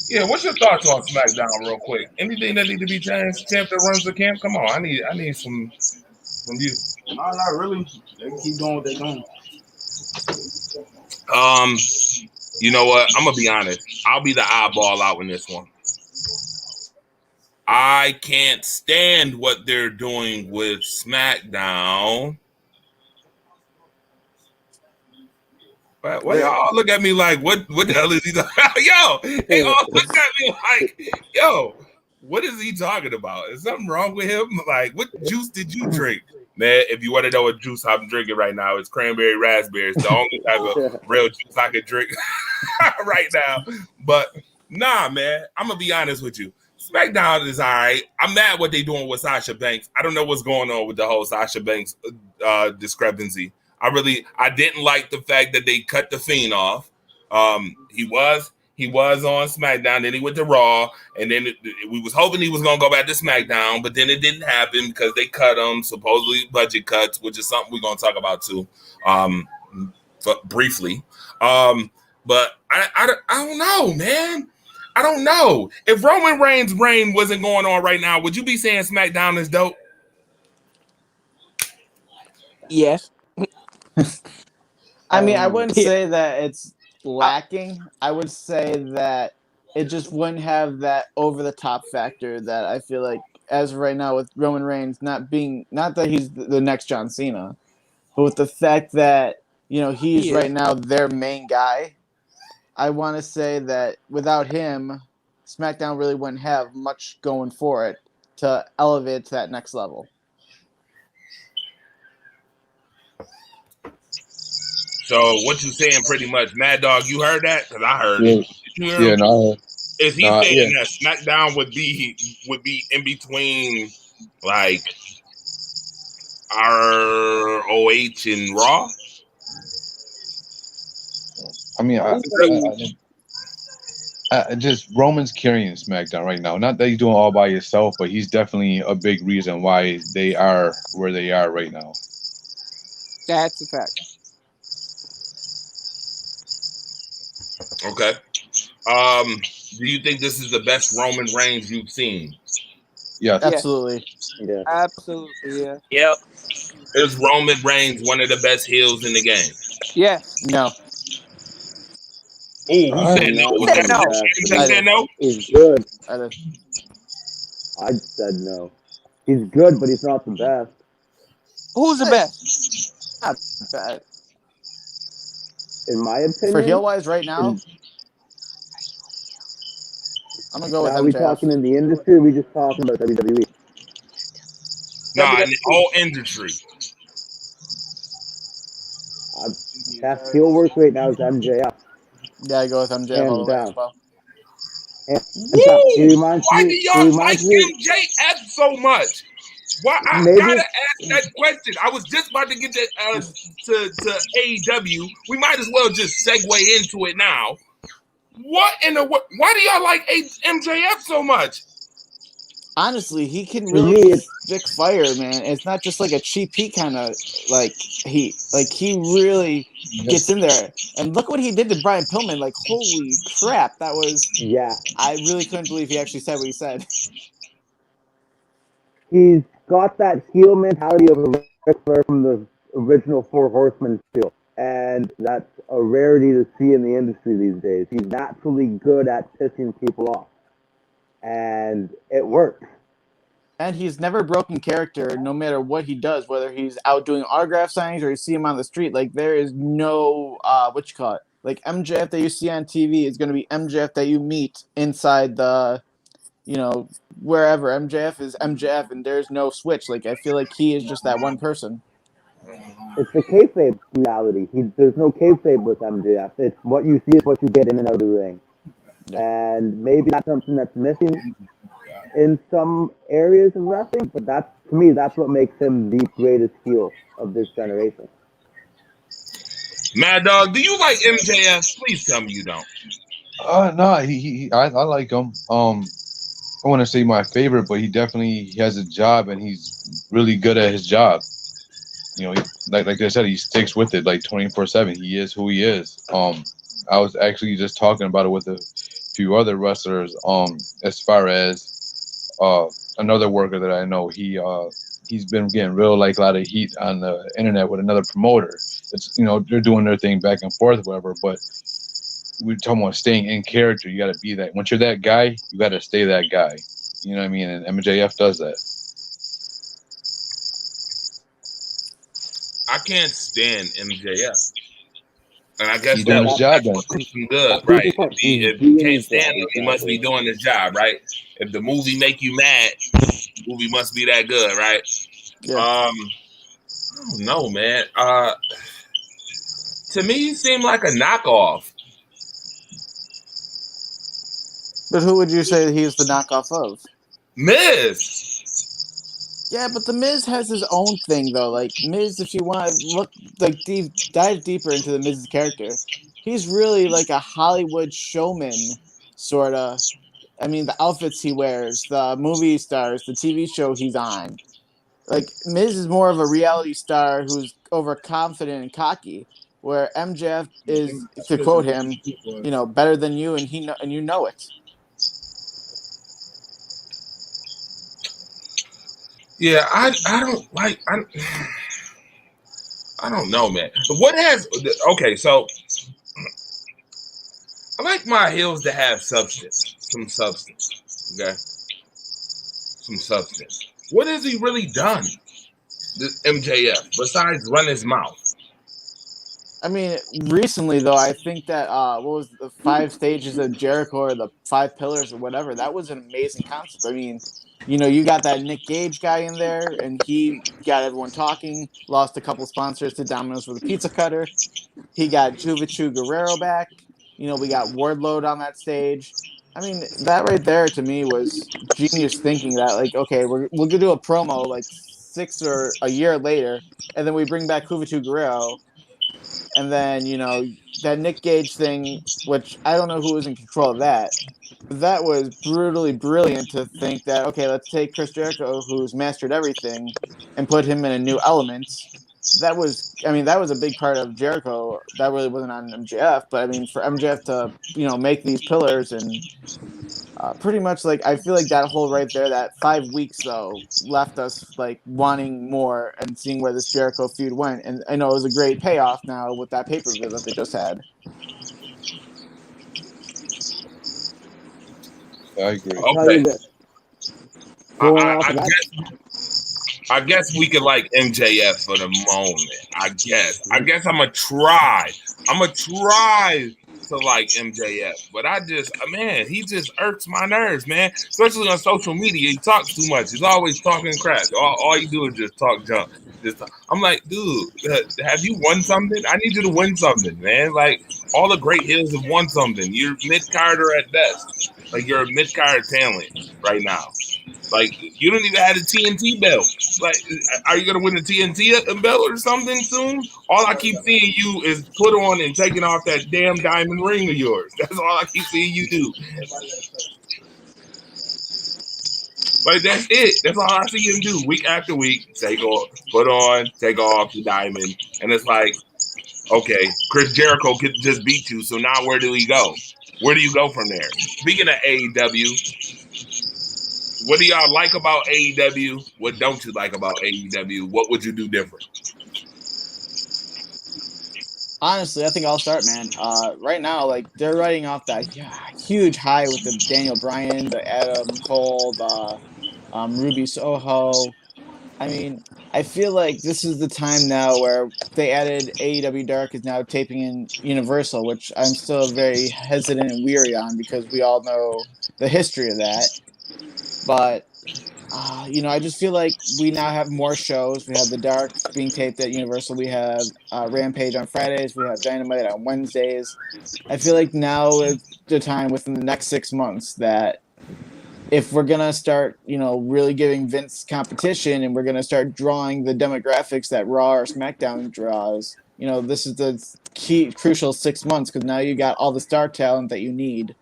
Yeah, what's your thoughts on SmackDown, real quick? Anything that need to be changed? Champ that runs the camp? Come on, I need some from you. No, not really. They keep doing what they're doing. You know what? I'm gonna be honest. I'll be the oddball out in this one. I can't stand what they're doing with SmackDown. But why y'all look at me like, what the hell is he talking about? Yo, they all look at me like, yo, what is he talking about? Is something wrong with him? Like, what juice did you drink? Man, if you want to know what juice I'm drinking right now, it's cranberry raspberry. It's the only type of real juice I can drink right now. But nah, man, I'm going to be honest with you. SmackDown is all right. I'm mad what they doing with Sasha Banks. I don't know what's going on with the whole Sasha Banks discrepancy. I didn't like the fact that they cut the Fiend off. He was on SmackDown, then he went to Raw, and then we was hoping he was gonna go back to SmackDown, but then it didn't happen because they cut him, supposedly budget cuts, which is something we're gonna talk about too, briefly. But I don't know, man. I don't know. If Roman Reigns' reign wasn't going on right now, would you be saying SmackDown is dope? Yes. I mean, I wouldn't say that it's lacking. I would say that it just wouldn't have that over-the-top factor that I feel like as of right now with Roman Reigns not that he's the next John Cena, but with the fact that, you know, he's right now their main guy. I want to say that without him, SmackDown really wouldn't have much going for it to elevate to that next level. So what you saying pretty much, Mad Dog, you heard that? Because I heard it. Yeah, no. Is he saying that SmackDown would be in between like ROH and Raw? I mean, I just Roman's carrying SmackDown right now. Not that he's doing all by himself, but he's definitely a big reason why they are where they are right now. That's a fact. Okay. Do you think this is the best Roman Reigns you've seen? Yes. Absolutely. Yeah. Absolutely, yeah. Yep. Is Roman Reigns one of the best heels in the game? Yes. No. Oh, who said no? Who said no? You said no? He's good. I I said no. He's good, but he's not the best. Who's the best? not bad. In my opinion. For heel-wise right now, I'm going to go with Are we MJF. talking in the industry or are we just talking about WWE? Nah, in the whole industry. Best heel work right now is MJF. Yeah, I go with MJF all the way as well. Why do y'all like MJF so much? Why I gotta ask that question. I was just about to get to AEW. We might as well just segue into it now. Why do y'all like MJF so much? Honestly, he can really stick fire, man. It's not just like a cheap heat kind of he really gets in there. And look what he did to Brian Pillman. Like, holy crap, that was I really couldn't believe he actually said what he said. He's got that heel mentality of a Ric Flair from the original Four Horsemen feel. And that's a rarity to see in the industry these days. He's naturally good at pissing people off. And it works. And he's never broken character no matter what he does, whether he's out doing autograph signings or you see him on the street. Like, there is no, what you call it? Like, MJF that you see on TV is going to be MJF that you meet inside the, you know, wherever. MJF is MJF, and there's no switch. Like, I feel like he is just that one person. It's the kayfabe reality. There's no kayfabe with MJF. It's what you see is what you get in and out of the ring. And maybe that's something that's missing in some areas of wrestling, but to me, that's what makes him the greatest heel of this generation. Mad Dog, do you like MJF? Please tell me you don't. No, I like him. I want to say my favorite, but he has a job and he's really good at his job. You know, like I said, he sticks with it like 24/7. He is who he is. I was actually just talking about it with a few other wrestlers. As far as another worker that I know, he's been getting a lot of heat on the internet with another promoter. It's, you know, they're doing their thing back and forth, whatever. But we're talking about staying in character. You got to be that. Once you're that guy, you got to stay that guy. You know what I mean? And MJF does that. I can't stand MJF. And I guess he's doing his job then. Good, right? If you can't stand him, he must be doing his job, right? If the movie make you mad, the movie must be that good, right? Yeah. I don't know, man. To me, he seemed like a knockoff. But who would you say he's the knockoff of? Miz. Yeah, but the Miz has his own thing though. Like, Miz, if you want to look like dive deeper into the Miz's character, he's really like a Hollywood showman, sorta. I mean, the outfits he wears, the movie stars, the TV show he's on. Like, Miz is more of a reality star who's overconfident and cocky, where MJF is, to quote him, you know, better than you, and you know it. Yeah, I don't like I don't know, man. So I like my heels to have substance, some substance. Okay, some substance. What has he really done, this MJF, besides run his mouth? I mean, recently though, I think that what was the 5 stages of Jericho or the 5 pillars or whatever? That was an amazing concept. I mean, you know, you got that Nick Gage guy in there, and he got everyone talking. Lost a couple sponsors to Domino's with a pizza cutter. He got Juventud Guerrero back. You know, we got Wardlow on that stage. I mean, that right there to me was genius thinking. That like, okay, we're gonna do a promo like 6 or a year later, and then we bring back Juventud Guerrero. And then, you know, that Nick Gage thing, which I don't know who was in control of that. But that was brutally brilliant to think that, okay, let's take Chris Jericho, who's mastered everything, and put him in a new element. That was a big part of Jericho. That really wasn't on MJF. But, I mean, for MJF to, you know, make these pillars and pretty much, like, I feel like that whole right there, that 5 weeks, though, left us, like, wanting more and seeing where this Jericho feud went. And I know it was a great payoff now with that pay-per-view that they just had. I agree. Okay. I guess we could like MJF for the moment. I guess I'm gonna try. To like MJF, but he just irks my nerves, man. Especially on social media, he talks too much. He's always talking crap. All you do is just talk junk. I'm like, dude, have you won something? I need you to win something, man. Like, all the great heels have won something. You're mid-carder at best. Like, you're a mid-card talent right now. Like, you don't even have a TNT belt. Like, are you gonna win the TNT belt or something soon? All I keep seeing you is put on and taking off that damn diamond ring of yours. That's all I keep seeing you do. Like, that's it. That's all I see him do week after week. Take off, put on, take off the diamond, and it's like, okay, Chris Jericho could just beat you. So now where do we go? Where do you go from there? Speaking of AEW. What do y'all like about AEW? What don't you like about AEW? What would you do different? Honestly, I think I'll start, man. Right now, like they're writing off that huge high with the Daniel Bryan, the Adam Cole, the Ruby Soho. I mean, I feel like this is the time now where they added AEW Dark is now taping in Universal, which I'm still very hesitant and weary on because we all know the history of that. But I just feel like we now have more shows. We have The Dark being taped at Universal. We have Rampage on Fridays. We have Dynamite on Wednesdays. I feel like now is the time within the next 6 months that if we're going to start, really giving Vince competition and we're going to start drawing the demographics that Raw or SmackDown draws, this is the key, crucial 6 months because now you got all the star talent that you need.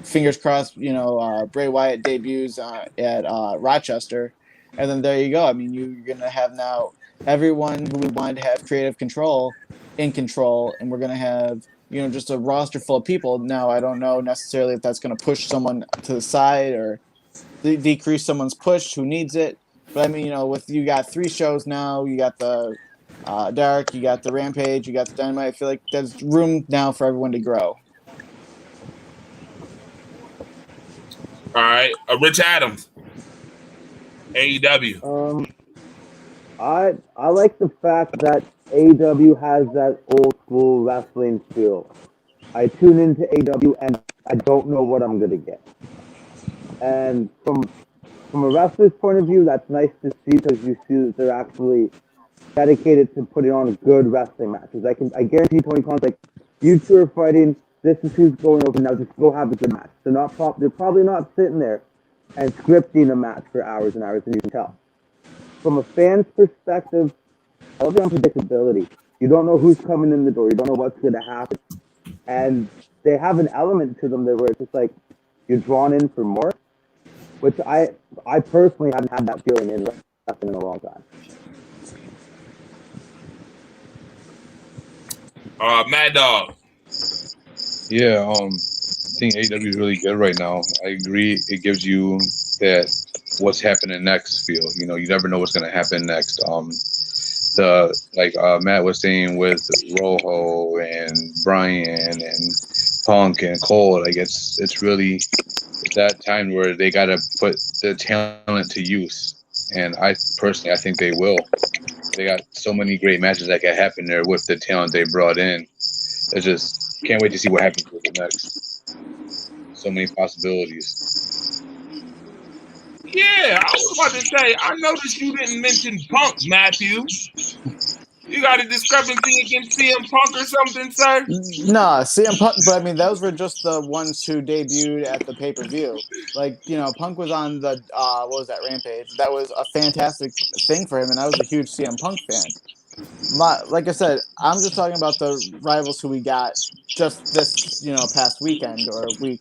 Fingers crossed, Bray Wyatt debuts at Rochester. And then there you go. I mean, you're going to have now everyone who we wanted to have creative control in control, and we're going to have just a roster full of people. Now, I don't know necessarily if that's going to push someone to the side or decrease someone's push who needs it. But I mean, you got 3 shows now. You got the Dark, you got the Rampage, you got the Dynamite. I feel like there's room now for everyone to grow. All right, Rich Adams, AEW. I like the fact that AEW has that old school wrestling feel. I tune into AEW and I don't know what I'm gonna get. And from a wrestler's point of view, that's nice to see because you see that they're actually dedicated to putting on good wrestling matches. I guarantee Tony Khan's like, you two are fighting. This is who's going over now. Just go have a good match. They're probably not sitting there and scripting a match for hours and hours, and you can tell. From a fan's perspective, I love the unpredictability. You don't know who's coming in the door. You don't know what's going to happen. And they have an element to them where it's just like you're drawn in for more, which I personally haven't had that feeling in wrestling in a long time. Mad Dog. Yeah, I think AEW is really good right now. I agree. It gives you that what's happening next feel. You never know what's going to happen next. Matt was saying with Rojo and Bryan and Punk and Cole, like it's really that time where they got to put the talent to use. And I think they will. They got so many great matches that can happen there with the talent they brought in. It's just can't wait to see what happens with it next. So many possibilities. Yeah, I was about to say, I noticed you didn't mention Punk, Matthew. You got a discrepancy against CM Punk or something, sir? No, CM Punk, but I mean, those were just the ones who debuted at the pay-per-view. Like, Punk was on the, what was that, Rampage? That was a fantastic thing for him, and I was a huge CM Punk fan. Like I said, I'm just talking about the rivals who we got just this, past weekend or week.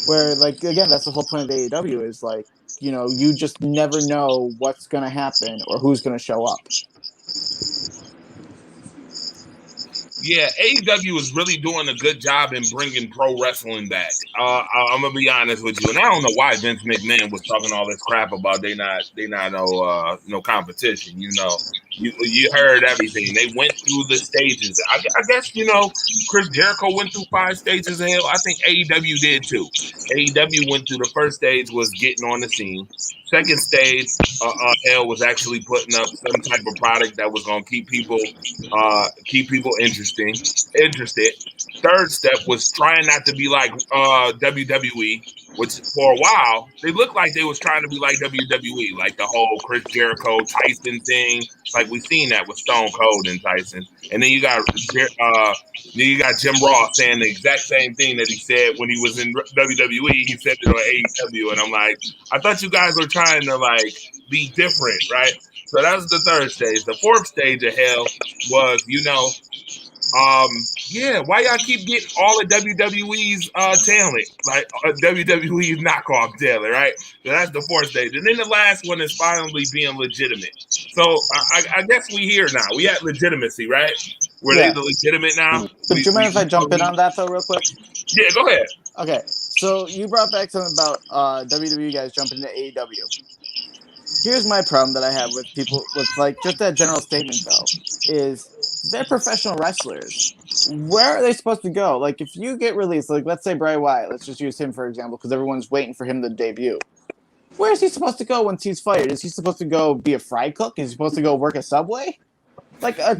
Where, like, again, that's the whole point of AEW is, like, you just never know what's going to happen or who's going to show up. Yeah, AEW is really doing a good job in bringing pro wrestling back. I'm gonna be honest with you, and I don't know why Vince McMahon was talking all this crap about they not no competition. You heard everything. They went through the stages. I guess Chris Jericho went through 5 stages of hell. I think AEW did too. AEW went through the first stage was getting on the scene. Second stage, hell was actually putting up some type of product that was gonna keep people interested. Third step was trying not to be like WWE, which for a while they looked like they was trying to be like WWE, like the whole Chris Jericho Tyson thing. Like we seen that with Stone Cold and Tyson, and then you got Jim Ross saying the exact same thing that he said when he was in WWE. He said it on AEW, and I'm like, I thought you guys were trying to like be different, right? So that was the third stage. The fourth stage of hell was, why y'all keep getting all of WWE's talent, like WWE's knockoff talent, right? So that's the fourth stage. And then the last one is finally being legitimate. So I guess we here now. We at legitimacy, right? They the legitimate now? Do you mind if I jump in on that, though, real quick? Yeah, go ahead. Okay, so you brought back something about WWE guys jumping into AEW. Here's my problem that I have with people with like just that general statement though is they're professional wrestlers. Where are they supposed to go? Like, if you get released, like, let's say Bray Wyatt, let's just use him for example, because everyone's waiting for him to debut. Where is he supposed to go once he's fired? Is he supposed to go be a fry cook? Is he supposed to go work a Subway? Like, like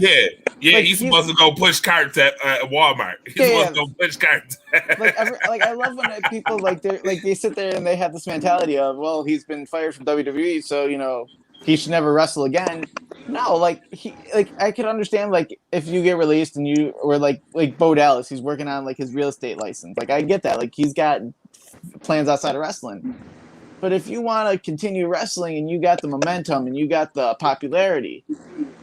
he's supposed to go push carts at Walmart. He's supposed to go push carts. I love when people they sit there and they have this mentality of, well, he's been fired from WWE, so he should never wrestle again. No, I could understand if you get released and you were like Bo Dallas, he's working on his real estate license. I get that. He's got plans outside of wrestling. But if you want to continue wrestling and you got the momentum and you got the popularity,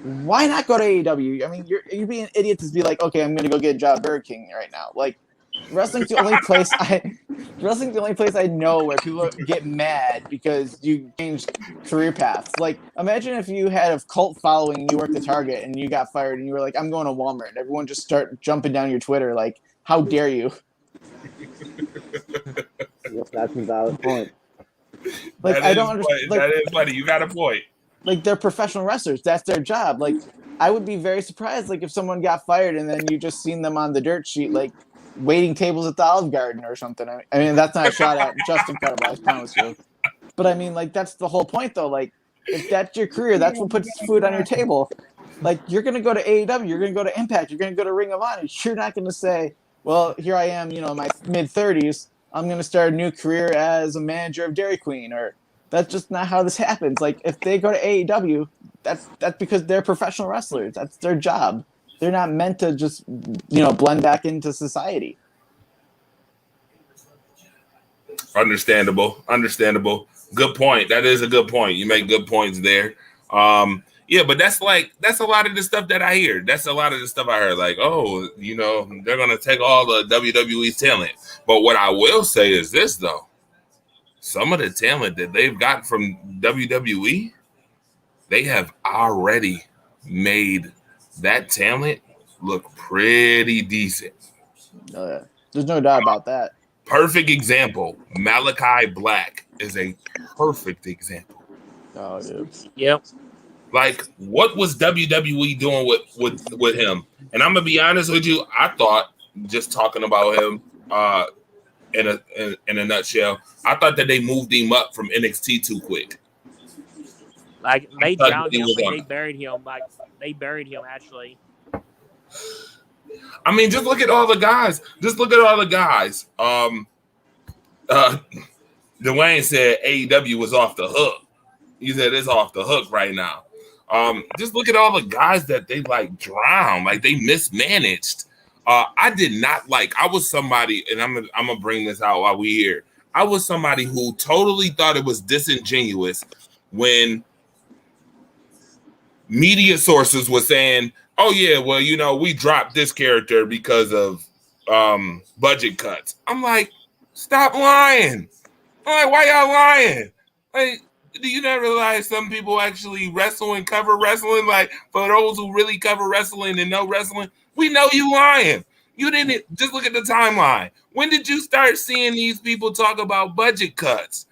why not go to AEW? I mean, you're being idiots to be like, okay, I'm going to go get a job at Burger King right now. Wrestling's the only place I know where people get mad because you change career paths. Imagine if you had a cult following and you worked at Target and you got fired and you were like, I'm going to Walmart, and everyone just start jumping down your Twitter how dare you? Yes, that's a valid point. I don't understand. That is funny. You got a point. They're professional wrestlers. That's their job. I would be very surprised if someone got fired and then you just seen them on the dirt sheet waiting tables at the Olive Garden or something. I mean, that's not a shot at Justin Credible, I promise you. But I mean, that's the whole point, though. If that's your career, that's what puts food on your table. You're going to go to AEW, you're going to go to Impact, you're going to go to Ring of Honor. You're not going to say, well, here I am, in my mid-30s. I'm going to start a new career as a manager of Dairy Queen. Or that's just not how this happens. If they go to AEW, that's because they're professional wrestlers. That's their job. They're not meant to just, blend back into society. Understandable. Good point. That is a good point. You make good points there. But that's a lot of the stuff that I hear. That's a lot of the stuff I heard. They're going to take all the WWE's talent. But what I will say is this, though. Some of the talent that they've got from WWE, they have already made that talent look pretty decent. There's no doubt about that. Perfect example. Malachi Black is a perfect example. Oh, dude. Yep. What was WWE doing with him? And I'm gonna be honest with you. I thought, just talking about him, in a nutshell, I thought that they moved him up from NXT too quick. They drowned him, but they buried him. They buried him actually. I mean, just look at all the guys. Dwayne said AEW was off the hook. He said it's off the hook right now. Just look at all the guys that they drowned, they mismanaged. I did not I was somebody, and I'm gonna bring this out while we here. I was somebody who totally thought it was disingenuous when media sources were saying, oh yeah, well, we dropped this character because of budget cuts. I'm like, stop lying. I'm like, why y'all lying? Do you not realize some people actually wrestle and cover wrestling? For those who really cover wrestling and know wrestling, we know you lying. You didn't just look at the timeline. When did you start seeing these people talk about budget cuts?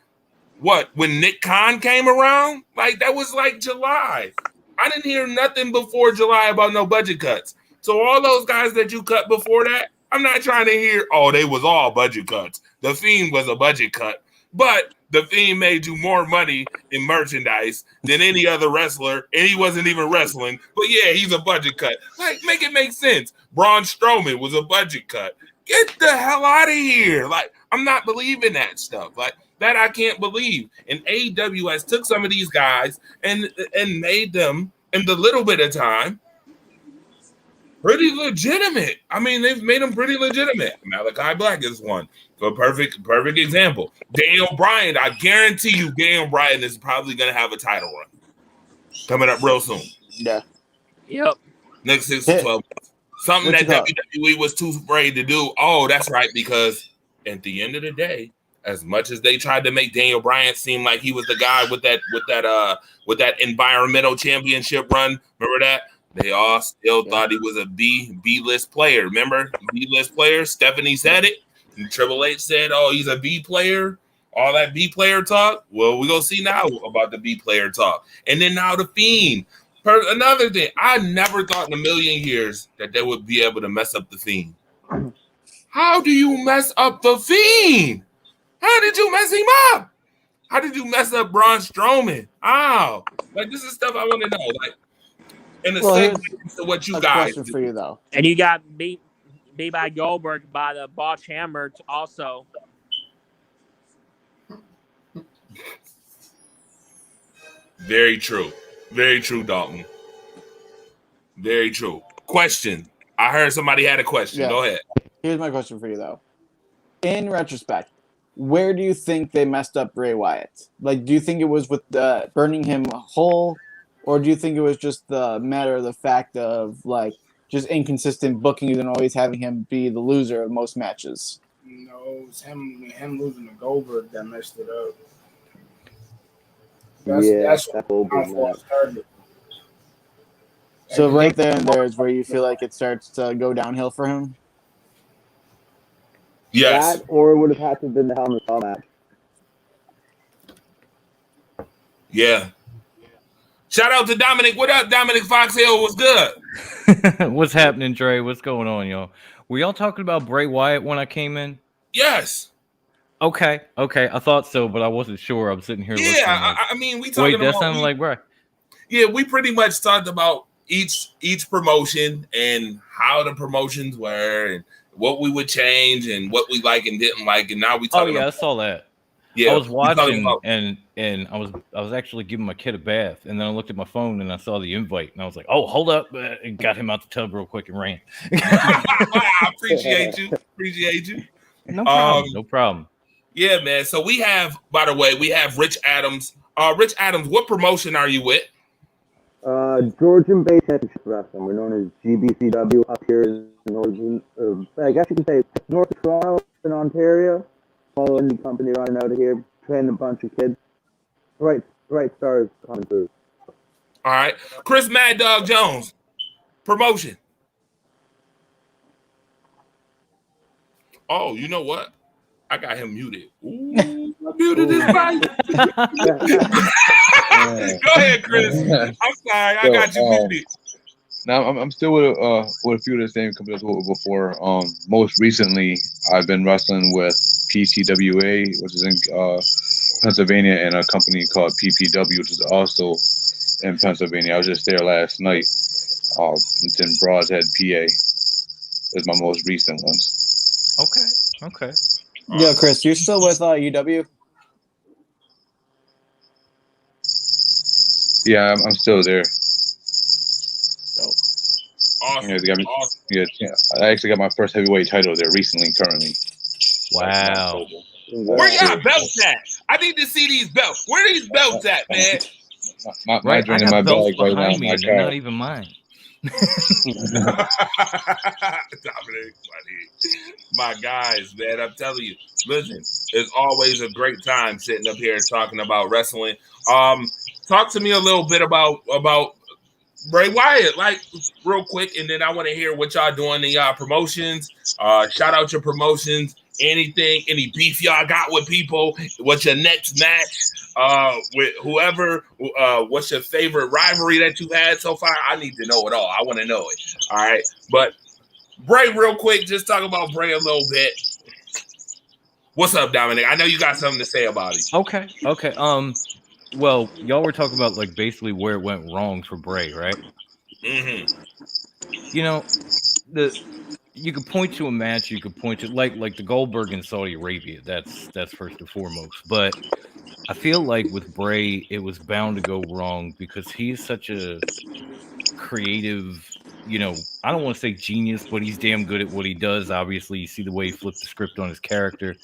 What, when Nick Khan came around? That was July. I didn't hear nothing before July about no budget cuts. So all those guys that you cut before that, I'm not trying to hear, oh, they was all budget cuts. The Fiend was a budget cut. But the Fiend made you more money in merchandise than any other wrestler, and he wasn't even wrestling. But yeah, he's a budget cut. Make it make sense. Braun Strowman was a budget cut. Get the hell out of here. I'm not believing that stuff. That I can't believe. And AEW has took some of these guys and made them, in the little bit of time, pretty legitimate. I mean, they've made them pretty legitimate. Malachi Black is one. So a perfect example. Daniel Bryan, I guarantee you Daniel Bryan is probably going to have a title run coming up real soon. Yeah. Yep. Next 6 to 12 months. Something that WWE was too afraid to do. Oh, that's right, because at the end of the day, as much as they tried to make Daniel Bryan seem like he was the guy with that environmental championship run, remember that? They all still thought he was a B-list player. Remember? B-list player. Stephanie said it. And Triple H said, oh, he's a B player. All that B player talk. Well, we're going to see now about the B player talk. And then now the Fiend. Another thing, I never thought in a million years that they would be able to mess up the Fiend. How do you mess up the Fiend? How did you mess him up? How did you mess up Braun Strowman? How? Like, this is stuff I want to know. Like, in the same to what you guys question for you though. And you got beat by Goldberg by the Botch Hammer also. Very true. Very true, Dalton. Very true. Question. I heard somebody had a question. Yeah. Go ahead. Here's my question for you, though. In retrospect, where do you think they messed up Bray Wyatt? Like, do you think it was with burning him whole, or do you think it was just the matter of the fact of, like, just inconsistent booking and always having him be the loser of most matches? No, it was him losing to Goldberg that messed it up. That's what started. So right there and there is where you feel like it starts to go downhill for him? Yes. That, or it would have had to have been the Hell in a Cell match. Yeah. Shout out to Dominic. What up, Dominic Foxhill? What's good? What's happening, Dre? What's going on, y'all? Were y'all talking about Bray Wyatt when I came in? Yes. Okay. I thought so, but I wasn't sure. I'm sitting here listening. Yeah, I mean, we talking that sounded like Bray. Yeah, we pretty much talked about each promotion and how the promotions were and what we would change and what we like and didn't like, and now we talking. Oh yeah, I saw that. Yeah, I was watching and I was actually giving my kid a bath, and then I looked at my phone and I saw the invite, and I was like, "Oh, hold up!" And got him out the tub real quick and ran. I appreciate you. No problem. No problem. Yeah, man. So we have, by the way, Rich Adams. Rich Adams, what promotion are you with? Georgian Bay Championship Wrestling. We're known as GBCW up here in northern, I guess you could say North of Toronto in Ontario. Small indie company running out of here, training a bunch of kids. Right stars coming through. All right. Chris Mad Dog Jones, promotion. Oh, you know what? I got him muted. Ooh, I muted his mic. Go ahead, Chris. I'm sorry. I got you muted. Now I'm still with a few of the same companies before. Most recently, I've been wrestling with PCWA, which is in Pennsylvania, and a company called PPW, which is also in Pennsylvania. I was just there last night. It's in Brodhead, PA. Is my most recent ones. Okay. Yo, Chris, you're still with UW? Yeah, I'm still there. Awesome. Yeah, I actually got my first heavyweight title there currently. Wow. Where y'all belts at? I need to see these belts. Where are these belts at, man? My joint in my bag right now. Me, they're not even mine. Dominic, my guys, man, I'm telling you. Listen, it's always a great time sitting up here talking about wrestling. Talk to me a little bit about Bray Wyatt, like real quick, and then I want to hear what y'all doing in y'all promotions. Shout out your promotions. Anything, any beef y'all got with people? What's your next match? With whoever? What's your favorite rivalry that you've had so far? I need to know it all. I want to know it. All right, but Bray, real quick, just talk about Bray a little bit. What's up, Dominic? I know you got something to say about it. Okay. Well, y'all were talking about like basically where it went wrong for Bray, right? Mm-hmm. You know, you could point to a match. You could point to like the Goldberg in Saudi Arabia. That's first and foremost. But I feel like with Bray, it was bound to go wrong because he's such a creative. You know, I don't want to say genius, but he's damn good at what he does. Obviously, you see the way he flipped the script on his character,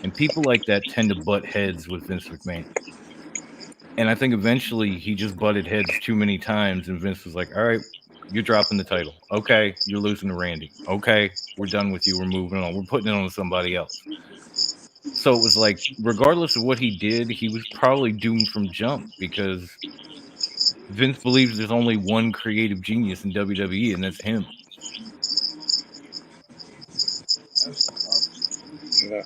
and people like that tend to butt heads with Vince McMahon. And I think eventually he just butted heads too many times, and Vince was like, all right, you're dropping the title. Okay, you're losing to Randy. Okay, we're done with you. We're moving on. We're putting it on somebody else. So it was like, regardless of what he did, he was probably doomed from jump because Vince believes there's only one creative genius in WWE, and that's him. Yeah,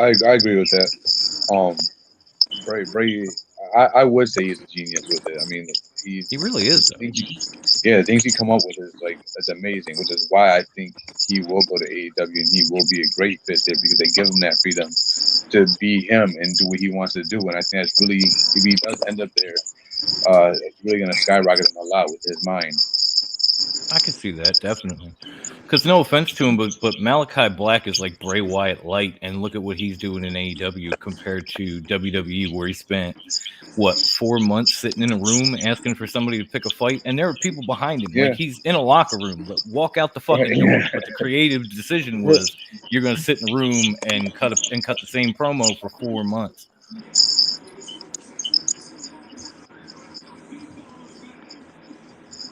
I agree with that. Bray, I would say he's a genius with it. I mean, He really is. The things he come up with is amazing, which is why I think he will go to AEW and he will be a great fit there because they give him that freedom to be him and do what he wants to do. And I think that's really, if he does end up there, it's really going to skyrocket him a lot with his mind. I can see that, definitely. Because no offense to him, but Malachi Black is like Bray Wyatt light, and look at what he's doing in AEW compared to WWE, where he spent, 4 months sitting in a room asking for somebody to pick a fight, and there are people behind him. Yeah. Like, he's in a locker room. Walk out the fucking door. But the creative decision was you're going to sit in a room and cut the same promo for 4 months.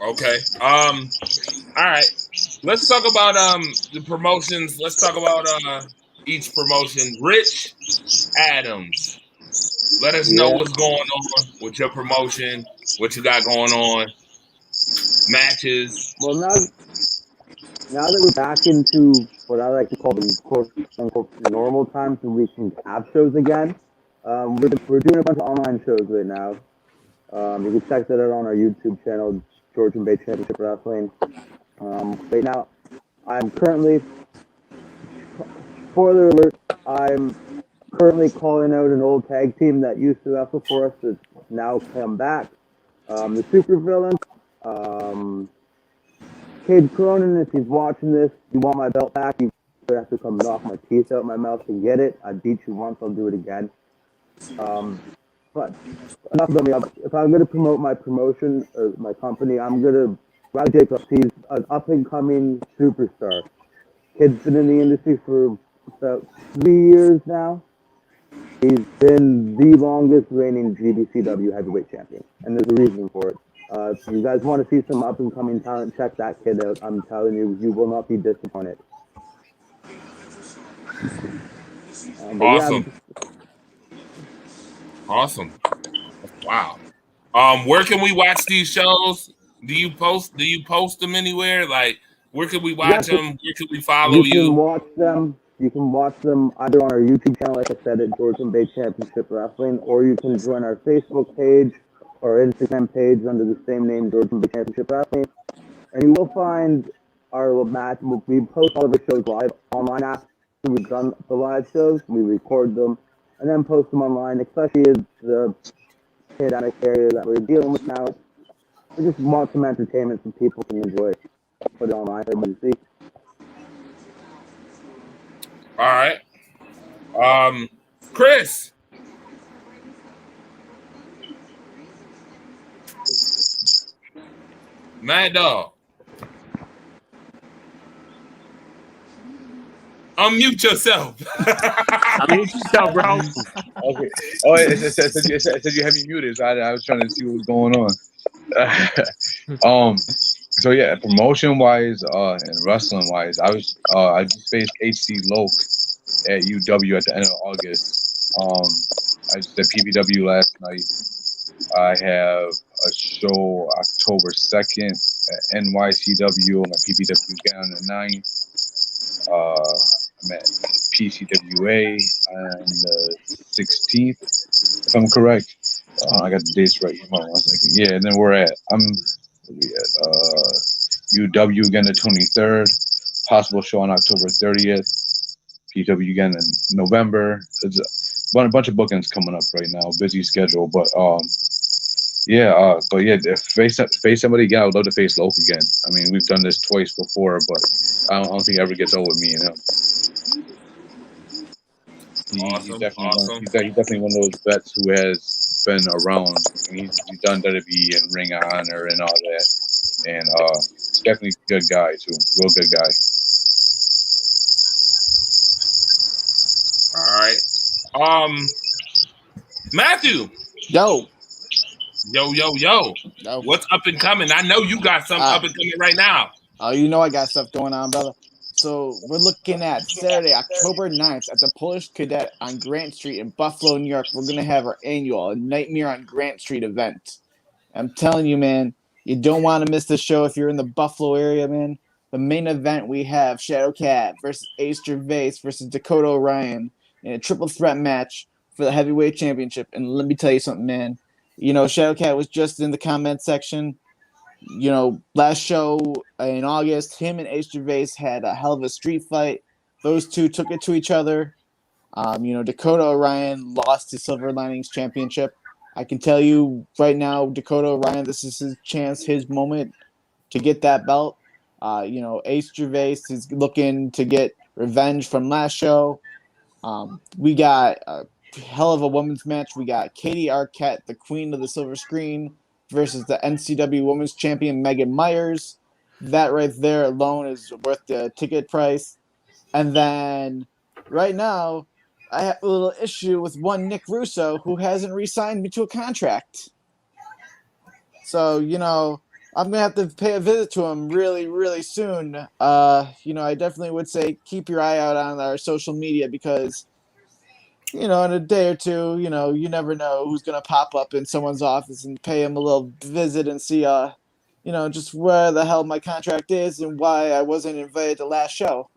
Okay. All right. Let's talk about the promotions. Let's talk about each promotion. Rich Adams. Let us know what's going on with your promotion, what you got going on, matches. Well, now that we're back into what I like to call the quote-unquote normal times when we can have shows again, we're doing a bunch of online shows right now. You can check that out on our YouTube channel, Georgian Bay Championship Wrestling. Right now, I'm currently, spoiler alert, I'm currently calling out an old tag team that used to wrestle for us that's now come back. The Super Villains, Cade Cronin, if he's watching this, you want my belt back, you have to come knock my teeth out my mouth to get it. I beat you once, I'll do it again. But enough about me. If I'm going to promote my promotion or my company, I'm going to Riley Jacobs. He's an up-and-coming superstar. Kid's been in the industry for about 3 years now. He's been the longest reigning GBCW heavyweight champion, and there's a reason for it. If you guys want to see some up-and-coming talent, check that kid out. I'm telling you, you will not be disappointed. Awesome. Awesome. Wow. Where can we watch these shows? Do you post them anywhere? Like, where can we watch them? Where can we follow you? You can watch them either on our YouTube channel, like I said, at Georgian Bay Championship Wrestling, or you can join our Facebook page or Instagram page under the same name, Georgian Bay Championship Wrestling. And you will find our match. We post all of the shows live online after we've done the live shows. We record them and then post them online, especially in the pandemic area that we're dealing with now. We just want some entertainment so people can enjoy it. Put it online for everybody to see. All right. Chris. Mad Dog. Unmute yourself. Unmute yourself, bro. Okay. Oh, it said you had me muted. So I was trying to see what was going on. So yeah, promotion wise, and wrestling wise, I just faced HC Loke at UW at the end of August. I just did PPW last night. I have a show October 2nd at NYCW. I'm at PPW again on the 9th. I'm at PCWA on the 16th, if I'm correct. I got the dates right. Hold on 1 second. Yeah, and then we at UW again the 23rd. Possible show on October 30th. PW again in November. There's a bunch of bookings coming up right now. Busy schedule, but face somebody again. I would love to face Loke again. I mean, we've done this twice before, but I don't think it ever gets old with me and him. He's definitely one of those vets who has been around. I mean, he's done WWE and Ring of Honor and all that, and he's definitely a good guy too. Real good guy. All right. Matthew. Yo. What's up and coming? I know you got something up and coming right now. Oh, you know I got stuff going on, brother. So we're looking at Saturday, October 9th at the Polish Cadet on Grant Street in Buffalo, New York. We're going to have our annual Nightmare on Grant Street event. I'm telling you, man, you don't want to miss the show if you're in the Buffalo area, man. The main event, we have Shadow Cat versus Ace Gervais versus Dakota Orion in a triple threat match for the heavyweight championship. And let me tell you something, man. You know, Shadowcat was just in the comment section. You know, last show in August, him and Ace Gervais had a hell of a street fight. Those two took it to each other. You know, Dakota Orion lost his Silver Linings Championship. I can tell you right now, Dakota Orion, this is his chance, his moment to get that belt. You know, Ace Gervais is looking to get revenge from last show. We got a hell of a women's match. We got Katie Arquette, the queen of the silver screen, versus the NCW Women's Champion Megan Myers. That right there alone is worth the ticket price. And then right now, I have a little issue with one Nick Russo who hasn't re-signed me to a contract. So, you know, I'm going to have to pay a visit to him really, really soon. You know, I definitely would say keep your eye out on our social media because, you know, in a day or two, you know, you never know who's going to pop up in someone's office and pay him a little visit and see, you know, just where the hell my contract is and why I wasn't invited to last show.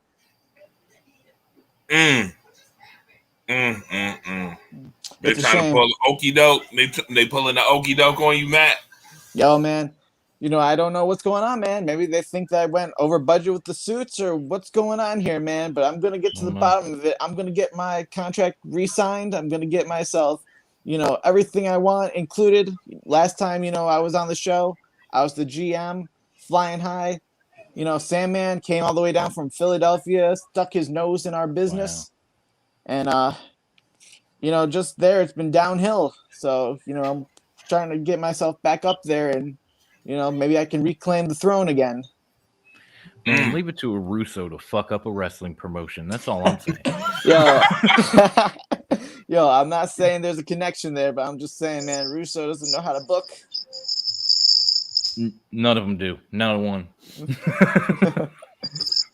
They trying to pull okey doke. They pulling the okey doke on you, Matt. Yo, man. You know, I don't know what's going on, man. Maybe they think that I went over budget with the suits or what's going on here, man. But I'm going to get to the bottom of it. I'm going to get my contract re-signed. I'm going to get myself, you know, everything I want included. Last time, you know, I was on the show, I was the GM, flying high. You know, Sandman came all the way down from Philadelphia, stuck his nose in our business. Wow. And, you know, just there, it's been downhill. So, you know, I'm trying to get myself back up there and, you know, maybe I can reclaim the throne again. Man, leave it to a Russo to fuck up a wrestling promotion. That's all I'm saying. Yo, I'm not saying there's a connection there, but I'm just saying, man, Russo doesn't know how to book. None of them do. Not one.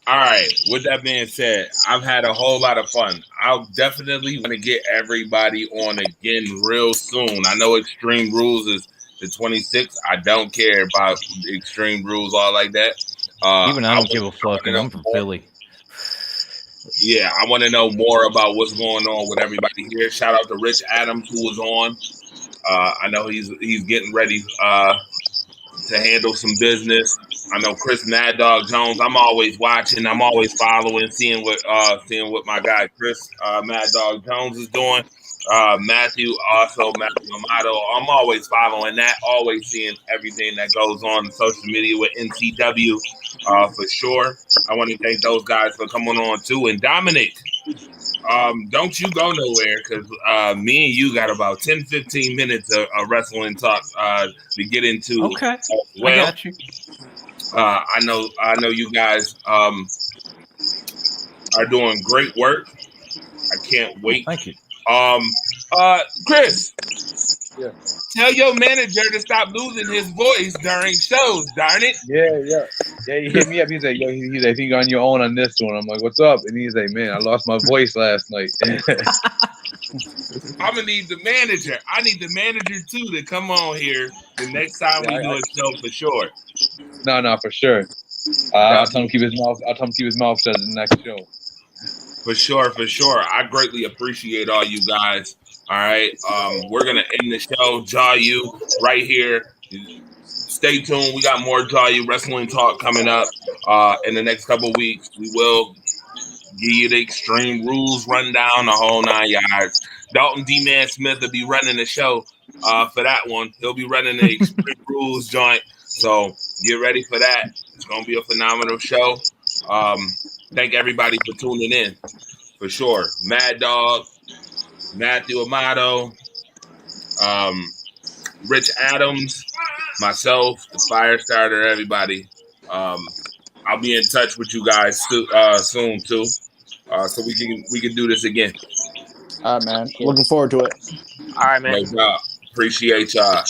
All right. With that being said, I've had a whole lot of fun. I'll definitely want to get everybody on again real soon. I know Extreme Rules is the 26th. I don't care about Extreme Rules all like that. Even I don't give a fuck, and I'm from Philly. Yeah, I want to know more about what's going on with everybody here. Shout out to Rich Adams who was on. I know he's getting ready to handle some business. I know Chris Mad Dog Jones. I'm always watching. I'm always following, seeing what my guy Chris Mad Dog Jones is doing. Matthew Amato. I'm always following that. Always seeing everything that goes on social media with NCW for sure. I want to thank those guys for coming on too. And Dominic, don't you go nowhere because me and you got about 10-15 minutes of wrestling talk to get into. Okay, well, I got you. I know you guys are doing great work. I can't wait. Thank you. Chris, yeah. Tell your manager to stop losing his voice during shows, darn it. Yeah. He hit me up. He's like, yo, he's like, I think you're on your own on this one. I'm like, what's up? And he's like, man, I lost my voice last night. I'm gonna need the manager. I need the manager too to come on here the next time we do a show for sure. No, for sure. I'll tell him keep his mouth shut the next show. For sure. I greatly appreciate all you guys. All right. We're gonna end the show. Jaw You right here. Stay tuned. We got more Jaw You wrestling talk coming up in the next couple of weeks. We will give you the Extreme Rules rundown, the whole 9 yards. Dalton D-Man Smith will be running the show for that one. He'll be running the Extreme Rules joint. So get ready for that. It's gonna be a phenomenal show. Thank everybody for tuning in, for sure. Mad Dog, Matthew Amato, Rich Adams, myself, the Firestarter, everybody. I'll be in touch with you guys soon too, so we can do this again. All right, man. Looking forward to it. All right, man. Appreciate y'all.